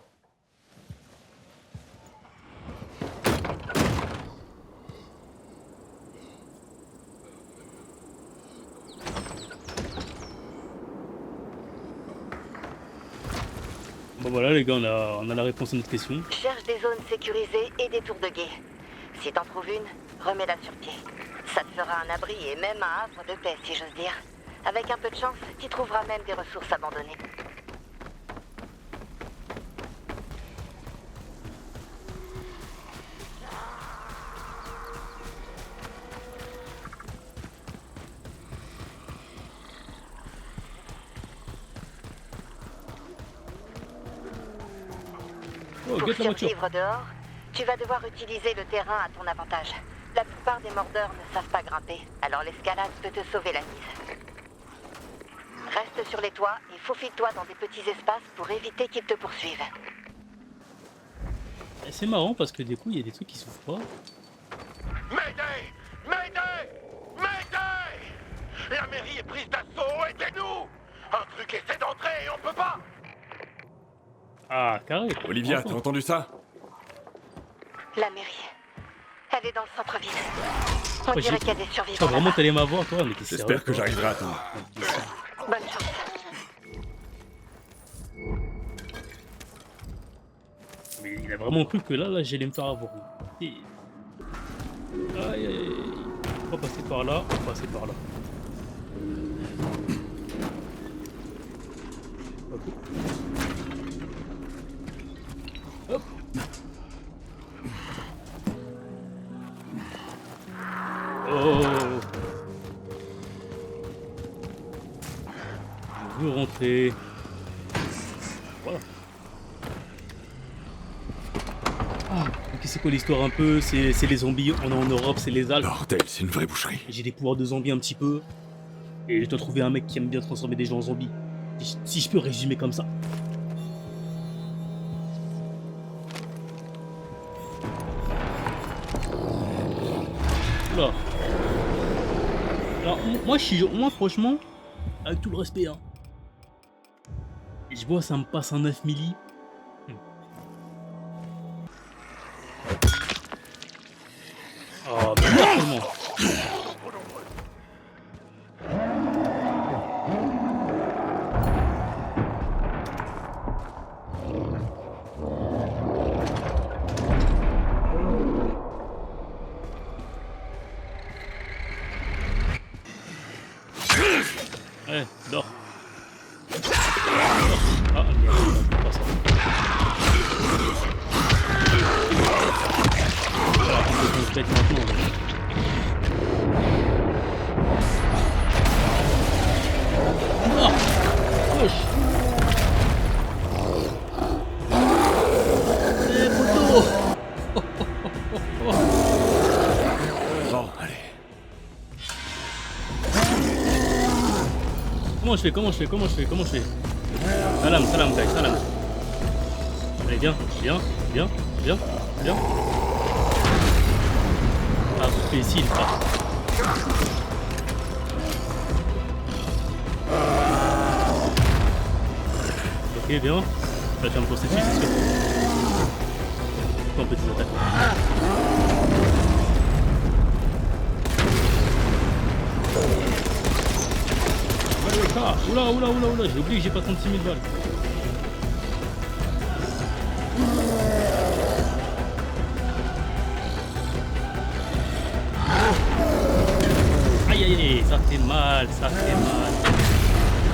Bon voilà les gars, on a la réponse à notre question.
Cherche des zones sécurisées et des tours de guet. Si t'en trouves une, remets-la sur pied. Ça te fera un abri et même un havre de paix, si j'ose dire. Avec un peu de chance, t'y trouveras même des ressources abandonnées.
Oh,
Pour
get la voiture.
survivre dehors, tu vas devoir utiliser le terrain à ton avantage. La plupart des mordeurs ne savent pas grimper, alors l'escalade peut te sauver la mise. Reste sur les toits et faufile-toi dans des petits espaces pour éviter qu'ils te poursuivent.
Et c'est marrant parce que du coup il y a des trucs qui s'ouvrent pas.
Mayday! Mayday! Mayday! La mairie est prise d'assaut, aidez-nous! Un truc essaie d'entrer et on peut pas!
Ah carré.
Olivia,
Enfin.
t'as entendu ça?
La mairie. Elle est dans le centre-ville. On
Ouais,
dirait
j'ai-
qu'il y a des
Tu vas
survivants
vraiment
là-bas.
t'aller m'avoir toi, mais t'es sérieux?
J'espère que j'arriverai à temps.
Bonne chance.
Mais il a vraiment cru que là j'allais me faire avoir. Et... Aïe aïe aïe. On va passer par là, on va passer par là. Ok. Hop. Oh. Je veux rentrer. Voilà. Ah, ok, c'est quoi l'histoire un peu? C'est les zombies, on est en Europe, c'est les Alpes.
Bordel, c'est une vraie boucherie.
J'ai des pouvoirs de zombie un petit peu. Et je dois trouver un mec qui aime bien transformer des gens en zombies. Si je peux résumer comme ça. Oula. Alors, moi franchement, avec tout le respect, hein, je vois ça me passe un 9 milli. Oh, mais tellement. Ouais, dors. Ah, merde, pas ça. Alors, on se pète maintenant. Là. Ah, wesh.
allez.
Comment je fais? Salam, guys, salam. Allez, viens. Ah, imbécile, pas. Ok, viens. Là, tu vas me courser dessus, c'est sûr. Pourquoi on peut des attaques? Ah, oula, j'ai oublié que j'ai pas 36 000 balles. Aïe, ça fait mal.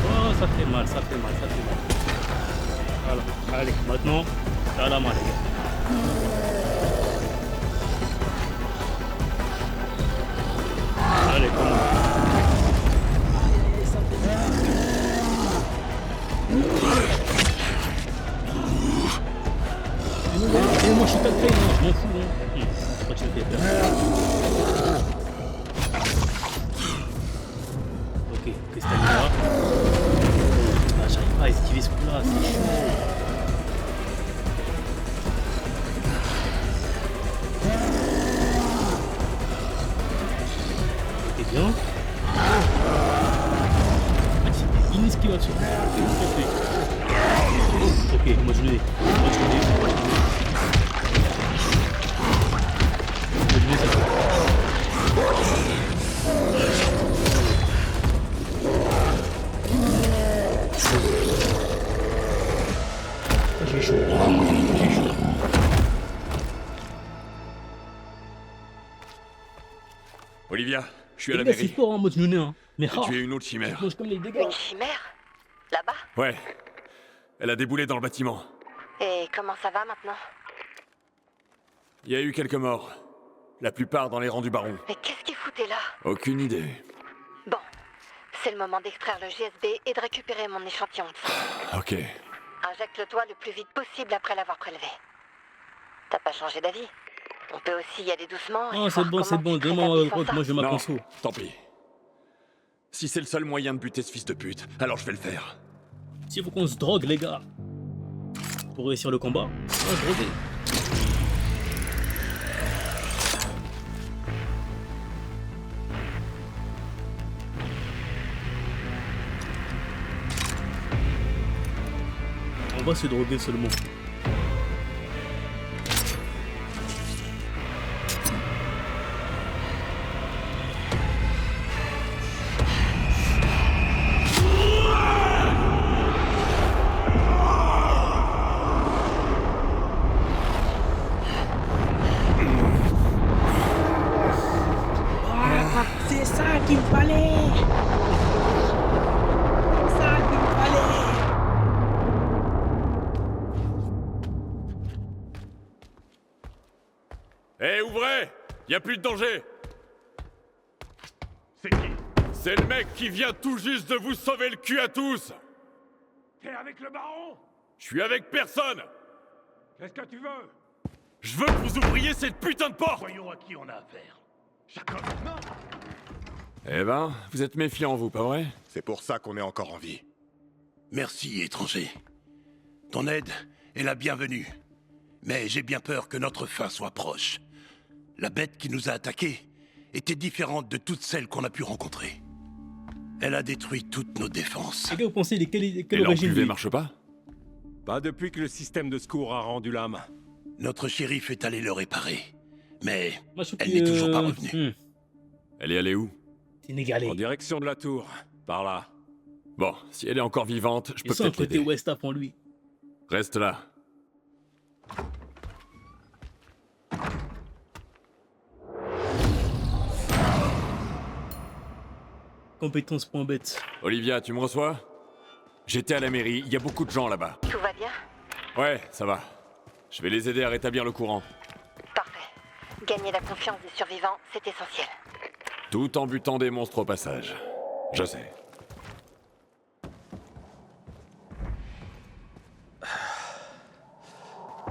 Oh, ça fait mal. Voilà, allez, maintenant, ça la main, les gars. Allez, comment? Et moi je suis pas prêt, non, je m'en fous. Je crois que je le fais peur. Ok, qu'est-ce que t'as mis là? Ah, j'arrive pas à esquiver ce coup-là, c'est chaud. Ok, bien. Ah, c'est inesquivable. Ok, moi je l'ai. J'ai chaud.
Olivia, je suis à la
Les gars, c'est
mairie.
fort en mode nunné, hein. Mais
J'ai tué une autre chimère.
mange comme les dégâts.
Une chimère? Là-bas?
Ouais. Elle a déboulé dans le bâtiment.
Et comment ça va maintenant?
Il y a eu quelques morts. La plupart dans les rangs du baron.
Mais qu'est-ce qu'il foutait là?
Aucune idée.
Bon, c'est le moment d'extraire le GSB et de récupérer mon échantillon de sang.
Ok.
Injecte-le-toi le plus vite possible après l'avoir prélevé. T'as pas changé d'avis? On peut aussi y aller doucement.
Oh, c'est bon, donne-moi ma drogue, moi je vais ma
Non,
conso.
tant pis. Si c'est le seul moyen de buter ce fils de pute, alors je vais le faire.
S'il faut qu'on se drogue, les gars, pour réussir le combat, on va se droguer. On va se droguer seulement.
C'est ça qu'il me fallait. C'est ça qu'il me fallait.
Hé, ouvrez! Y a plus de danger!
C'est qui?
C'est le mec qui vient tout juste de vous sauver le cul à tous!
T'es avec le baron?
Je suis avec personne!
Qu'est-ce que tu veux?
Je veux que vous ouvriez cette putain de porte!
Voyons à qui on a affaire. Jacob, non!
Eh ben, vous êtes méfiant, vous, pas vrai?
C'est pour ça qu'on est encore en vie. Merci, étranger. Ton aide est la bienvenue. Mais j'ai bien peur que notre fin soit proche. La bête qui nous a attaqués était différente de toutes celles qu'on a pu rencontrer. Elle a détruit toutes nos défenses.
Les gars, vous pensez
Et
quelle origine
l'encluvé
lui?
marche pas?
Pas depuis que le système de secours a rendu l'âme.
Notre shérif est allé le réparer. Mais
Moi, je trouve
elle
que,
n'est toujours pas revenue.
Elle est allée où?
Sénégalais.
En direction de la tour. Par là.
Bon, si elle est encore vivante, je
Il
peux
sent le
peut-être
côté
l'aider.
Westaf en lui.
Reste là.
Compétence.bête.
Olivia, tu me reçois? J'étais à la mairie, il y a beaucoup de gens là-bas.
Tout va bien?
Ouais, ça va. Je vais les aider à rétablir le courant.
Parfait. Gagner la confiance des survivants, c'est essentiel.
Tout en butant des monstres au passage. Je sais.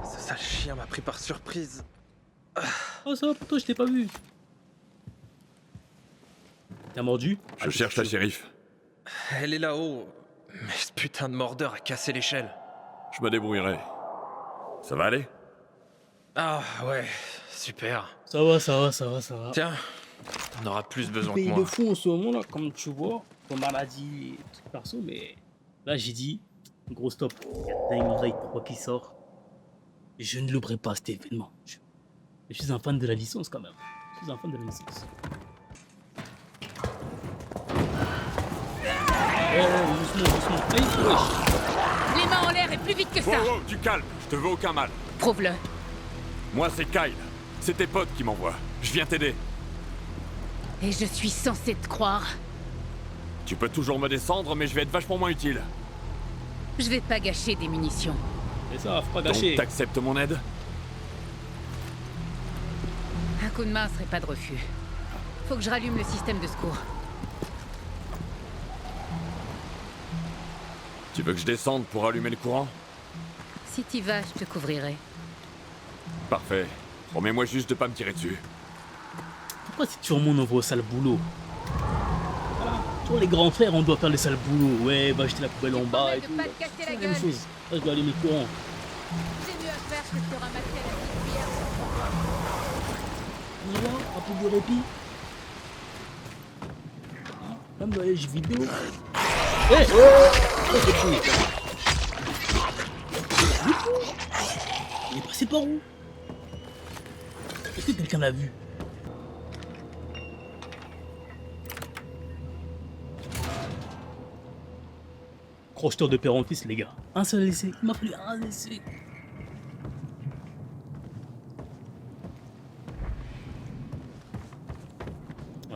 Ce sale chien m'a pris par surprise.
Oh, ça va pour toi, je t'ai pas vu. T'as mordu?
Je cherche la shérif.
Elle est là-haut. Mais ce putain de mordeur a cassé l'échelle.
Je me débrouillerai. Ça va aller?
Ah ouais, super.
Ça va, ça va, ça va, ça va.
Tiens, on aura plus besoin que
Pays
moi.
de fou en ce moment là, comme tu vois, pour maladie et tout perso, mais là j'ai dit, gros stop, il y a Dying Light 3 qui sort. Je ne louperai pas cet événement. Je suis un fan de la licence quand même. Je suis un fan de la licence. Doucement, doucement. Aïe, wesh.
Les mains en l'air et plus vite que ça.
Wow, wow, tu calmes, je te veux aucun mal.
Prouve-le.
Moi, c'est Kyle. C'est tes potes qui m'envoient. Je viens t'aider.
Et je suis censée te croire.
Tu peux toujours me descendre, mais je vais être vachement moins utile.
Je vais pas gâcher des munitions.
Et ça, faut pas
Donc,
gâcher.
t'acceptes mon aide?
Un coup de main serait pas de refus. Faut que je rallume le système de secours.
Tu veux que je descende pour allumer le courant?
Si t'y vas, je te couvrirai.
Parfait. Promets-moi juste de pas me tirer dessus.
Pourquoi si tu remontes, on voit au sale boulot? Voilà. Pour les grands frères, on doit faire les sales boulots. Ouais, va jeter la poubelle en bas et tout.
Pas te casser
C'est
la
la même
gueule.
chose. Là, je dois allumer le courant.
J'ai mieux à faire que de te ramasser à la petite cuillère.
On va voir, un peu de répit. Comme dans les jeux vidéo. Hé! Oh, c'est fou. Il est passé par où? Est-ce que quelqu'un l'a vu? Crocheteur de père en fils, les gars. Un seul essai. Il m'a fallu un essai.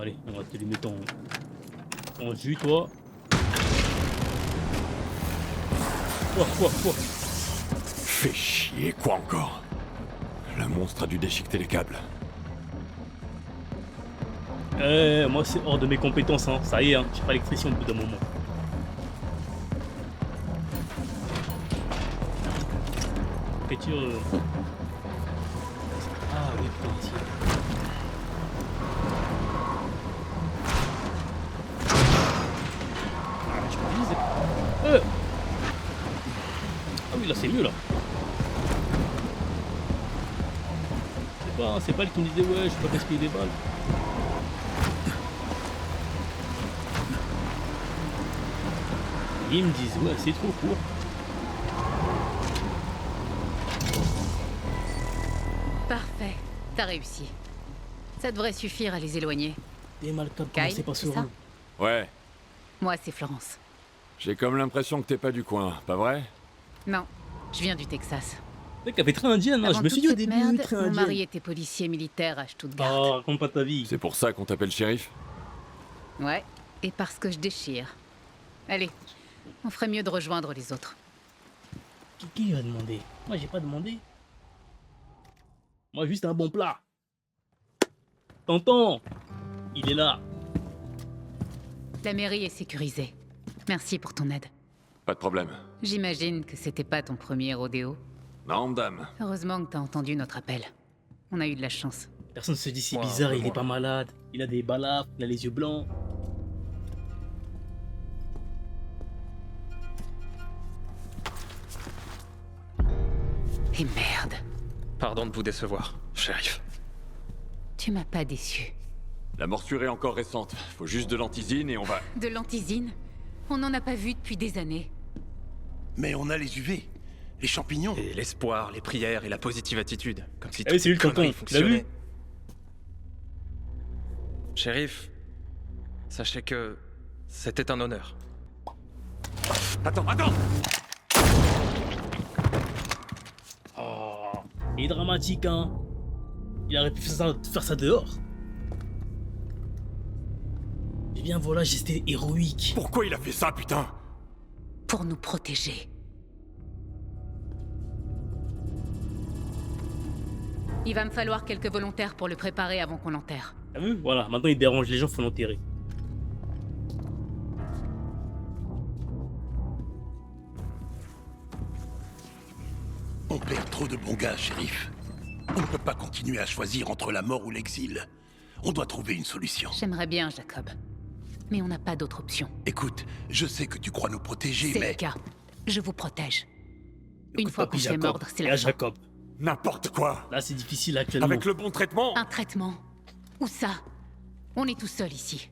Allez, on va te les mettre en jus, toi. Quoi?
Fais chier, quoi encore? Le monstre a dû déchiqueter les câbles.
Moi c'est hors de mes compétences, hein. Ça y est, hein. J'ai pas l'électricité au bout d'un moment. Écriture. Ah oui, putain, si. Ah, je me disais. Ah oui, là c'est mieux là. C'est pas lui qui me disait ouais, je peux pas gaspiller des balles. Ils me disent ouais, c'est trop court.
Parfait. T'as réussi. Ça devrait suffire à les éloigner.
Des malades,
Kyle,
c'est pas
c'est
serein.
Ouais,
Moi, c'est Florence.
j'ai comme l'impression que t'es pas du coin, pas vrai?
Non, je viens du Texas.
Mec, elle fait très indienne, hein. Je
Avant
me suis
toute
dit au
cette
début,
merde,
très
mon
indienne.
mari était policier militaire à Stuttgart.
Oh, raconte pas ta vie.
C'est pour ça qu'on t'appelle shérif?
Ouais, et parce que je déchire. Allez, on ferait mieux de rejoindre les autres.
Qui va demander? Moi, j'ai pas demandé. Moi, juste un bon plat. Tonton, il est là.
La mairie est sécurisée. Merci pour ton aide.
Pas de problème.
J'imagine que c'était pas ton premier rodéo.
Non, dame.
Heureusement que t'as entendu notre appel. On a eu de la chance.
Personne se dit c'est
Ouais,
bizarre,
un peu
il est
moins.
pas malade. Il a des balafres, il a les yeux blancs.
Et merde,
Pardon de vous décevoir, shérif.
tu m'as pas déçu.
La morsure est encore récente. Faut juste de l'antisine et on va...
De l'antisine? On n'en a pas vu depuis des années.
Mais on a les UV, les champignons.
Et l'espoir, les prières et la positive attitude. Comme si
Ah oui, c'est lui le
toutes les
tonton.
conneries
Tu l'as vu?
fonctionnaient. Shérif, sachez que c'était un honneur.
Attends!
Oh, il est dramatique, hein. Il aurait pu faire ça dehors. Eh bien voilà, j'étais héroïque.
Pourquoi il a fait ça, putain?
Pour nous protéger. Il va me falloir quelques volontaires pour le préparer avant qu'on l'enterre.
T'as vu? Voilà, maintenant il dérange les gens, faut l'enterrer.
On perd trop de bons gars, shérif. On ne peut pas continuer à choisir entre la mort ou l'exil. On doit trouver une solution.
J'aimerais bien, Jacob. Mais on n'a pas d'autre option.
Écoute, je sais que tu crois nous protéger,
C'est
mais...
le cas. Je vous protège. Une
Écoute,
fois
papy
qu'on se fait
Jacob.
mordre, c'est
Et
la
à
fin.
Jacob.
N'importe quoi.
Là, c'est difficile actuellement.
Avec le bon traitement.
Un traitement. Où ça? On est tout seul ici.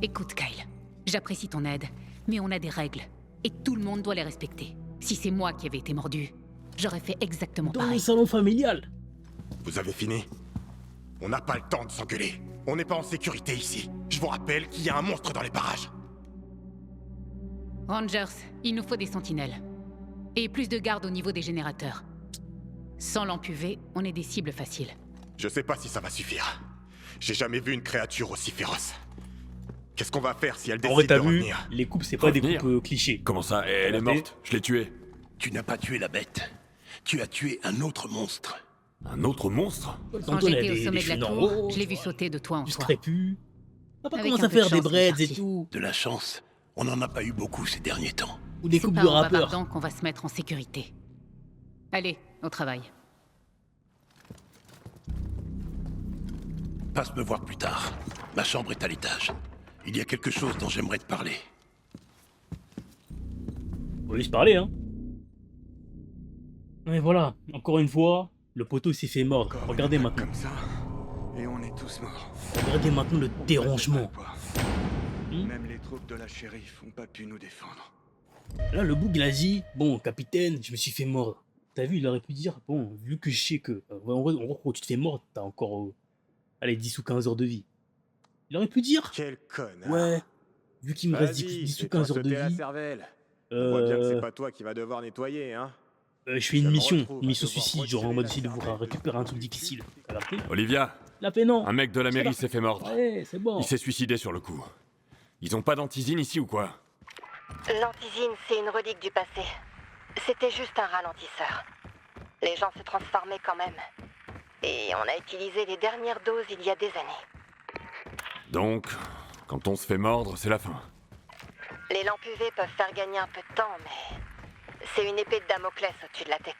Écoute, Kyle. J'apprécie ton aide, mais on a des règles. Et tout le monde doit les respecter. Si c'est moi qui avais été mordu, j'aurais fait exactement
Dans le
pareil.
salon familial.
Vous avez fini? On n'a pas le temps de s'engueuler. On n'est pas en sécurité ici. Je vous rappelle qu'il y a un monstre dans les parages.
Rangers, il nous faut des sentinelles. Et plus de gardes au niveau des générateurs. Sans lampe UV, on est des cibles faciles.
Je sais pas si ça va suffire. J'ai jamais vu une créature aussi féroce. Qu'est-ce qu'on va faire si elle
En vrai,
décide
t'as
de
vu,
revenir?
les coupes, c'est pas des
Revenir.
coupes clichés.
Comment ça? Elle est morte? Je l'ai tuée.
Tu n'as pas tué la bête. Tu as tué un autre monstre.
Un autre monstre?
Quand
Tantôt, il a
j'étais au
des
sommet de la
cheveux
tour,
normaux,
je l'ai
tu
vu
vois,
sauter de toit en
du
toit.
scrapu. Papa
Avec
commence
un
à
peu de
faire des
chance, il est
breads et
parti.
tout.
De la chance, on n'en a pas eu beaucoup ces derniers temps.
Ou des
C'est
coupes
pas
de
en
rappeurs.
bavardant qu'on va se mettre en sécurité. Allez, au travail.
Passe me voir plus tard. Ma chambre est à l'étage. Il y a quelque chose dont j'aimerais te parler.
On va lui se parler, hein. Et voilà, encore une fois, le poteau s'est fait mordre. Regardez maintenant.
Comme ça, et on est tous morts.
Regardez maintenant le dérangement.
Même les troupes de la shérif ont pas pu nous défendre.
Là, le bouc, il a dit, bon, capitaine, je me suis fait mordre. T'as vu, il aurait pu dire, bon, vu que je sais que, en gros, quand tu te fais mordre, t'as encore, allez, 10 ou 15 heures de vie. Il aurait pu dire,
Quel connard.
ouais, vu qu'il me reste 10 ou 15 heures de vie,
cervelle. On voit bien que c'est pas toi qui vas devoir nettoyer, hein.
je fais une
me
mission
retrouve à
suicide,
devoir
genre en
retirer
mode
la
essayer de vous
cervelle de
récupérer un
ton
truc
cul.
difficile. T'as capté?
Olivia,
La paix, non.
un mec de la mairie
là.
s'est fait mordre.
Ouais, c'est bon.
Il s'est suicidé sur le coup. Ils ont pas d'antisine ici ou quoi?
L'antisine, c'est une relique du passé. C'était juste un ralentisseur. Les gens se transformaient quand même. Et on a utilisé les dernières doses il y a des années.
Donc, quand on se fait mordre, c'est la fin.
Les lampes UV peuvent faire gagner un peu de temps, mais... c'est une épée de Damoclès au-dessus de la tête.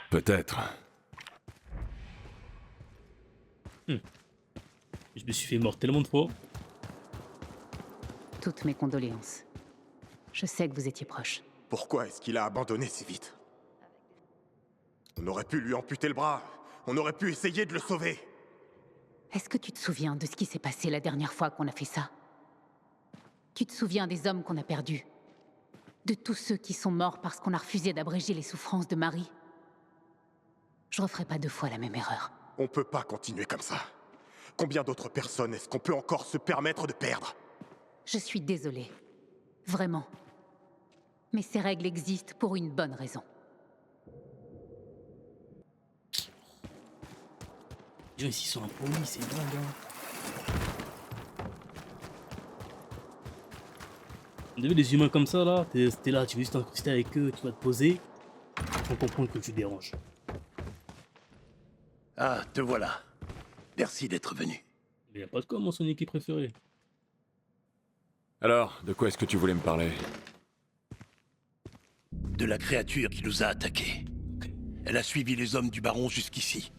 Peut-être.
Je me suis fait mordre tellement de fois.
Toutes mes condoléances. Je sais que vous étiez proches.
Pourquoi est-ce qu'il a abandonné si vite? On aurait pu lui amputer le bras. On aurait pu essayer de le sauver.
Est-ce que tu te souviens de ce qui s'est passé la dernière fois qu'on a fait ça? Tu te souviens des hommes qu'on a perdus? De tous ceux qui sont morts parce qu'on a refusé d'abréger les souffrances de Marie? Je referai pas 2 fois la même erreur.
On peut pas continuer comme ça. Combien d'autres personnes est-ce qu'on peut encore se permettre de perdre?
Je suis désolée. Vraiment. Mais ces règles existent pour une bonne raison.
Les gens ici sont impolis, c'est dingue, hein. Vous avez des humains comme ça, là, t'es là, tu veux juste t'incruster avec eux, tu vas te poser, sans comprendre que tu déranges.
Ah, te voilà. Merci d'être venu.
Il n'y a pas de quoi, mon son équipe préférée.
Alors, de quoi est-ce que tu voulais me parler?
De la créature qui nous a attaqués. Elle a suivi les hommes du baron jusqu'ici.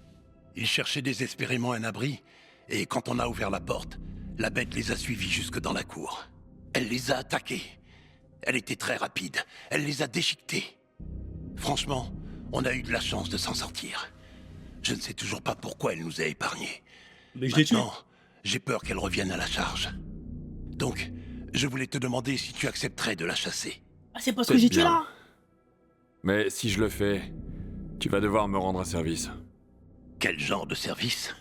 Ils cherchaient désespérément un abri, et quand on a ouvert la porte, la bête les a suivis jusque dans la cour. Elle les a attaqués. Elle était très rapide. Elle les a déchiquetés. Franchement, on a eu de la chance de s'en sortir. Je ne sais toujours pas pourquoi elle nous a épargnés.
Mais je l'ai tué.
Maintenant, j'ai peur qu'elle revienne à la charge. Donc, je voulais te demander si tu accepterais de la chasser.
Ah, c'est parce que j'ai tué
bien.
là.
Mais si je le fais, tu vas devoir me rendre un service.
Quel genre de service?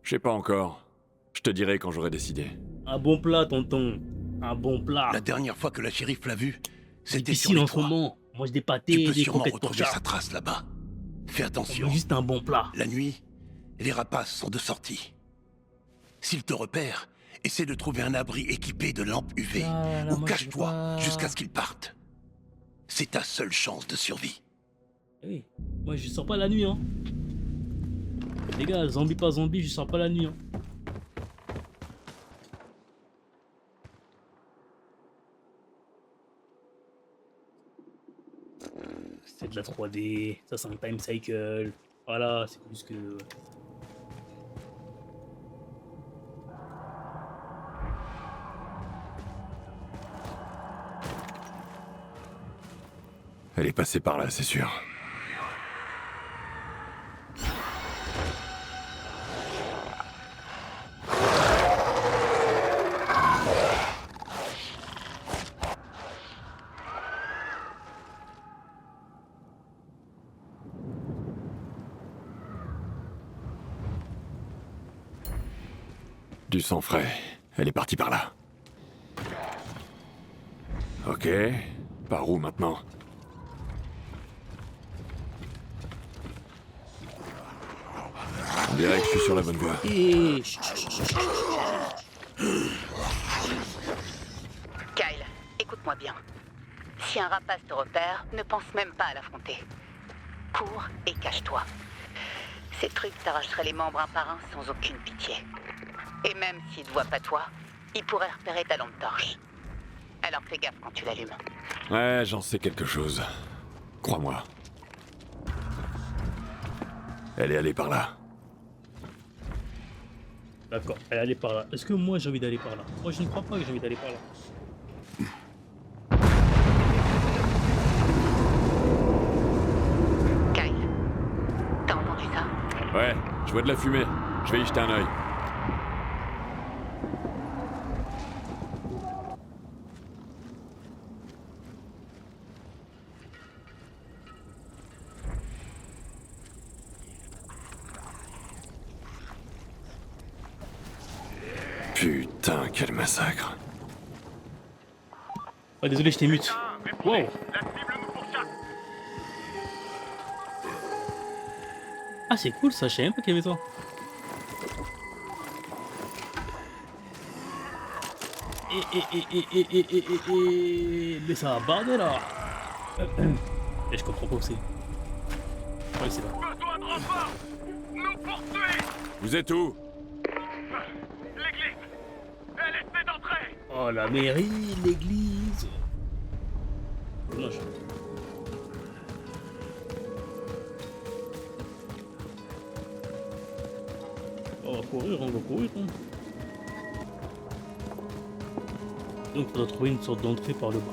Je sais pas encore. Je te dirai quand j'aurai décidé.
Un bon plat, tonton. Un bon plat.
La dernière fois que la shérif l'a vue,
C'est
c'était sur
difficile
les
en ce
toits.
moment. On mange des pâtés,
Tu peux
des
sûrement
croquettes pour
retrouver
chat.
sa trace là-bas. Fais
On
attention.
veut juste un bon plat.
La nuit, les rapaces sont de sortie. S'ils te repèrent, essaie de trouver un abri équipé de lampes UV.
Ah, là,
ou
moi, je
cache-toi
veux pas.
jusqu'à ce qu'ils partent. C'est ta seule chance de survie.
Oui. Moi, je sors pas la nuit, hein. Les gars, zombie pas zombie, je sors pas la nuit, hein. C'est de la 3D, ça c'est un time cycle. Voilà, c'est plus que...
Elle est passée par là, c'est sûr. Du sang frais. Elle est partie par là. Ok. Par où maintenant? On dirait que je suis sur la bonne voie.
Kyle, écoute-moi bien. Si un rapace te repère, ne pense même pas à l'affronter. Cours et cache-toi. Ces trucs t'arracheraient les membres un par un sans aucune pitié. Et même s'ils ne voient pas toi, ils pourraient repérer ta lampe torche. Alors fais gaffe quand tu l'allumes.
Ouais, j'en sais quelque chose. Crois-moi. Elle est allée par là.
D'accord, elle est allée par là. Est-ce que moi j'ai envie d'aller par là? Moi je ne crois pas que j'ai envie d'aller par là.
Kyle, t'as entendu ça?
Ouais, je vois de la fumée. Je vais y jeter un œil. Putain, quel massacre.
Ah désolé, je t'ai mute. Wow. Ah c'est cool ça, je savais même pas qu'il y avait ça. Mais ça va barder là. Et je comprends pas où c'est. Ouais c'est là.
Vous êtes où?
Oh la mairie, l'église. Dommage. On va courir, on va courir. Hein. Donc on doit trouver une sorte d'entrée par le bas.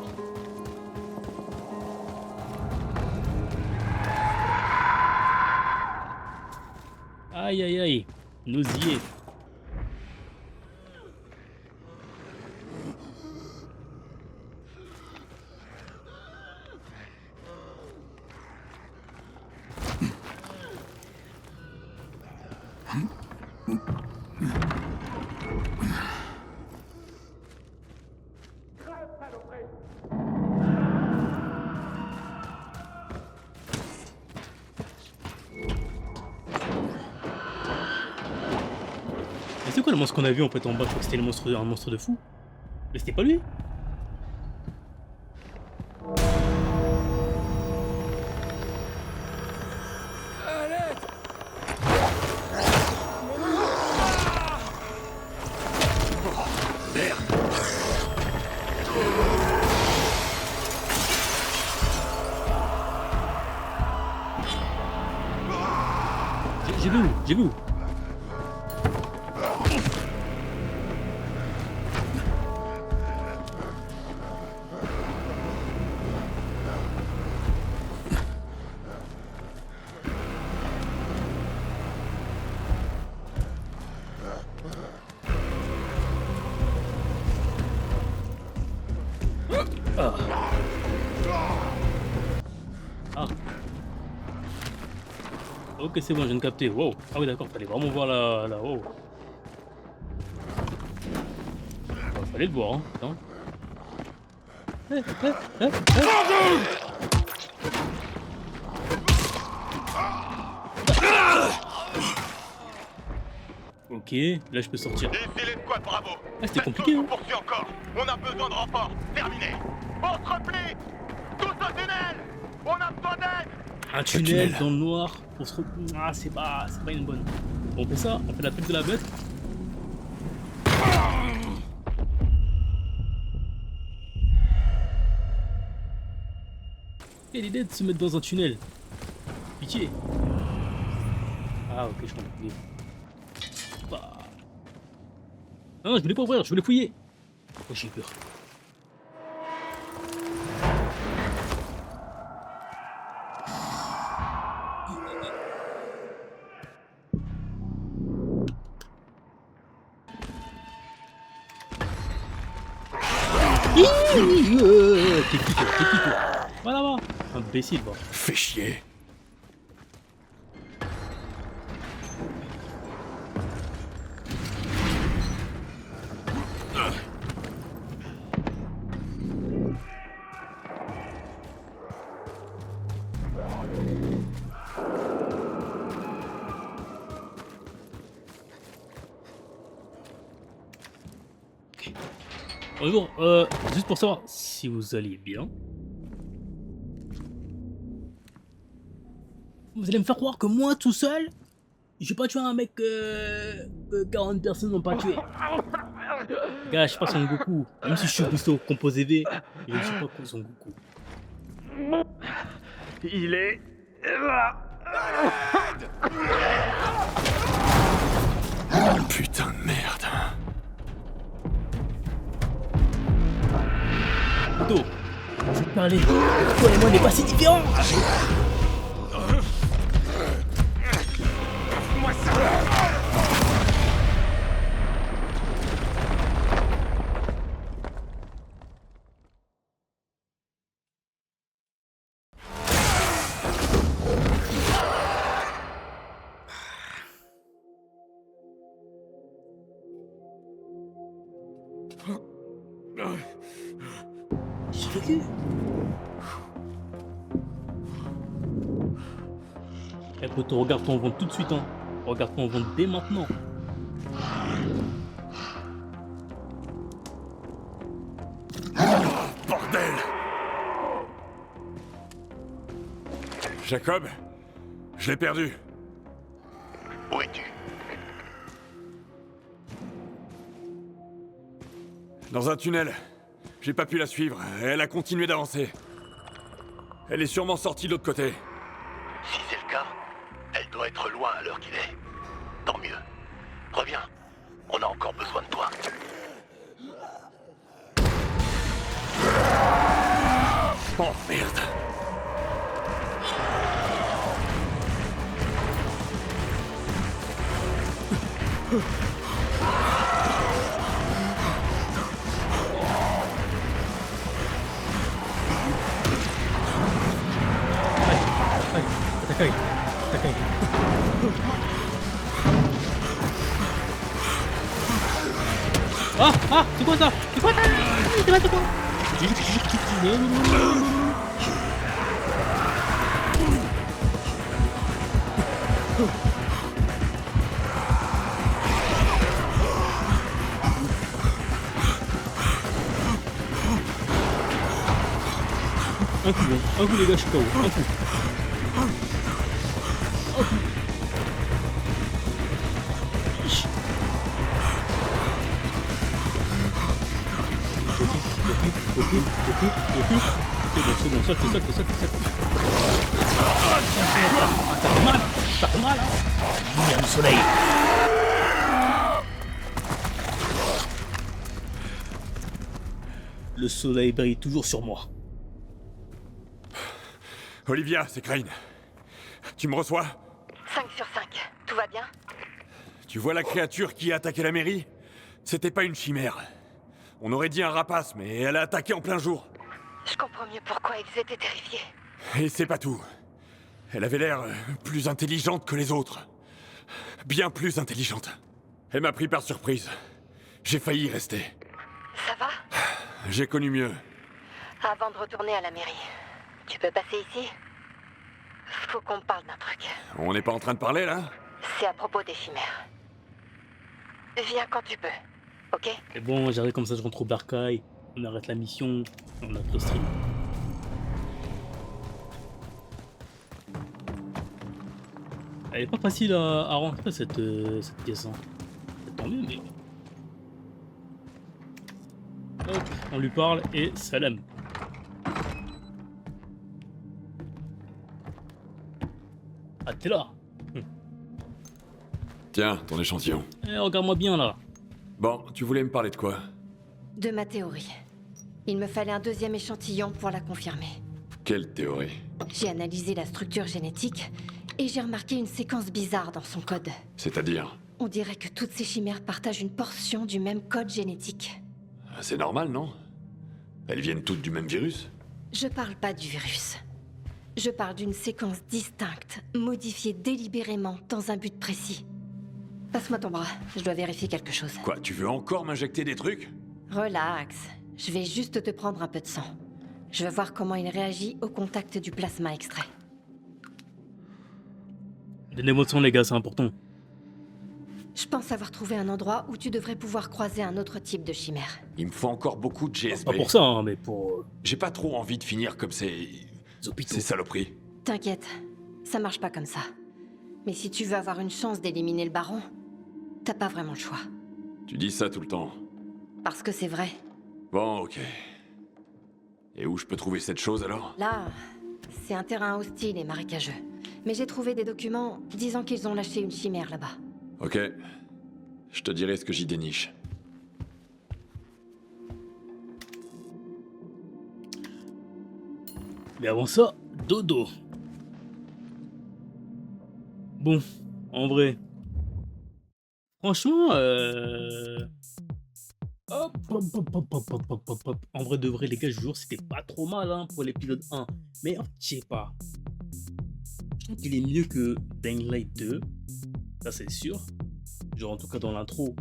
Aïe aïe aïe, nausier. C'est quoi le monstre qu'on a vu en fait en bas? Je crois que c'était un monstre de fou. Mais c'était pas lui? J'ai vu où? J'ai vu où? Ah. Ah. Ok, c'est bon, je viens de capter. Wow. Ah oui, d'accord, fallait vraiment voir la... Wow. Fallait le voir, hein. Attends. Ok, là je peux sortir.
Ici l'escouade Bravo.
Ah, c'était compliqué, hein.
Poursuit encore. On a besoin de renforts. Terminé. On se replie. Tous au tunnel. On a besoin d'aide.
Un tunnel dans le noir pour se... Ah, c'est pas une bonne. On fait ça, on fait la truc de la bête. Quelle idée de se mettre dans un tunnel. Pitié. Ah ok, je comprends. Bah... Non, je voulais pas ouvrir, je voulais fouiller. Oh, j'ai peur. T'es qui toi? Voilà, va. Imbécile, va.
Fais chier.
Bonjour, juste pour savoir si vous allez bien. Vous allez me faire croire que moi tout seul, j'ai pas tué un mec que 40 personnes n'ont pas tué. Gars, je suis pas Son Goku. Même si je suis plutôt composé V, je ne suis pas Son Goku.
Il est là.
Putain de merde.
Plutôt, je vais te parler. Toi et moi, on n'est pas si différents.
Moi ça.
J'ai vécu. Eh poto, regarde ton ventre tout de suite, hein. Regarde ton ventre dès maintenant.
Bordel! Jacob, je l'ai perdu.
Où es-tu?
Dans un tunnel. J'ai pas pu la suivre. Elle a continué d'avancer. Elle est sûrement sortie de l'autre côté.
Si c'est le cas, elle doit être loin à l'heure qu'il est. Tant mieux. Reviens. On a encore besoin de toi.
Oh merde!
Attaque. Ah, c'est quoi ça? C'est quoi ça? C'est quoi? Un coup les gars, je suis KO. Un coup. C'est bon, saute. Ça fait mal. Lumière du soleil. Le soleil brille toujours sur moi.
Olivia, c'est Crane. Tu me reçois?
5 sur 5. Tout va bien?
Tu vois la créature qui a attaqué la mairie? C'était pas une chimère. On aurait dit un rapace, mais elle a attaqué en plein jour.
Je comprends mieux pourquoi ils étaient terrifiés.
Et c'est pas tout. Elle avait l'air plus intelligente que les autres. Bien plus intelligente. Elle m'a pris par surprise. J'ai failli y rester.
Ça va?
J'ai connu mieux.
Avant de retourner à la mairie, tu peux passer ici? Faut qu'on parle d'un truc.
On n'est pas en train de parler, là?
C'est à propos des chimères. Viens quand tu peux, ok?
Et bon, j'arrive comme ça, je rentre au bercail. On arrête la mission, on arrête le stream. Elle est pas facile à rentrer cette pièce. Hein. Tant mieux, mais... Hop, on lui parle et salam. Ah, t'es là.
Tiens, ton échantillon.
Eh, regarde-moi bien là.
Bon, tu voulais me parler de quoi?
De ma théorie. Il me fallait un deuxième échantillon pour la confirmer.
Quelle théorie?
J'ai analysé la structure génétique et j'ai remarqué une séquence bizarre dans son code.
C'est-à-dire?
On dirait que toutes ces chimères partagent une portion du même code génétique.
C'est normal, non? Elles viennent toutes du même virus?
Je parle pas du virus. Je parle d'une séquence distincte, modifiée délibérément dans un but précis. Passe-moi ton bras, je dois vérifier quelque chose.
Quoi, tu veux encore m'injecter des trucs?
Relax, je vais juste te prendre un peu de sang. Je veux voir comment il réagit au contact du plasma extrait.
Donnez-moi de son, les gars, c'est important.
Je pense avoir trouvé un endroit où tu devrais pouvoir croiser un autre type de chimère.
Il me faut encore beaucoup de GSB.
Pas pour ça, hein, mais pour...
J'ai pas trop envie de finir comme ces saloperies.
T'inquiète, ça marche pas comme ça. Mais si tu veux avoir une chance d'éliminer le baron, t'as pas vraiment le choix.
Tu dis ça tout le temps.
Parce que c'est vrai.
Bon, ok. Et où je peux trouver cette chose alors?
Là, c'est un terrain hostile et marécageux. Mais j'ai trouvé des documents disant qu'ils ont lâché une chimère là-bas.
Ok. Je te dirai ce que j'y déniche.
Mais avant ça, dodo. Bon, en vrai. Franchement, hop. En vrai de vrai, les gars, je vous jure, c'était pas trop mal hein, pour l'épisode 1. Mais en fait, je sais pas. Je trouve qu'il est mieux que Dying Light 2. Ça, c'est sûr. Genre, en tout cas, dans l'intro.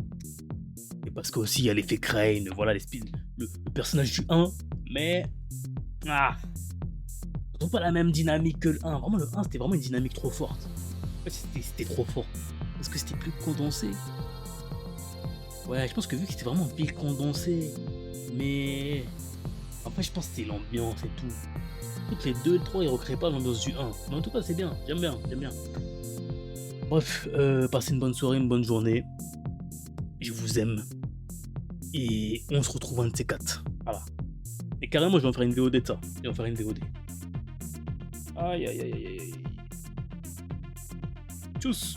Et parce qu'aussi, il y a l'effet Crane, voilà, le personnage du 1. Mais... Ah, je trouve pas la même dynamique que le 1. Vraiment, le 1, c'était vraiment une dynamique trop forte. En fait, c'était trop fort. Parce que c'était plus condensé. Ouais, je pense que vu que c'était vraiment pile condensé. Mais... Après, je pense que c'était l'ambiance et tout. Toutes les 2 et 3, ils recréent pas l'ambiance du 1. Mais en tout cas, c'est bien. J'aime bien. Bref, passez une bonne soirée, une bonne journée. Je vous aime. Et on se retrouve un de ces 4. Voilà. Et carrément, je vais en faire une VOD de ça. Je vais en faire une VOD. Aïe. Tchuss.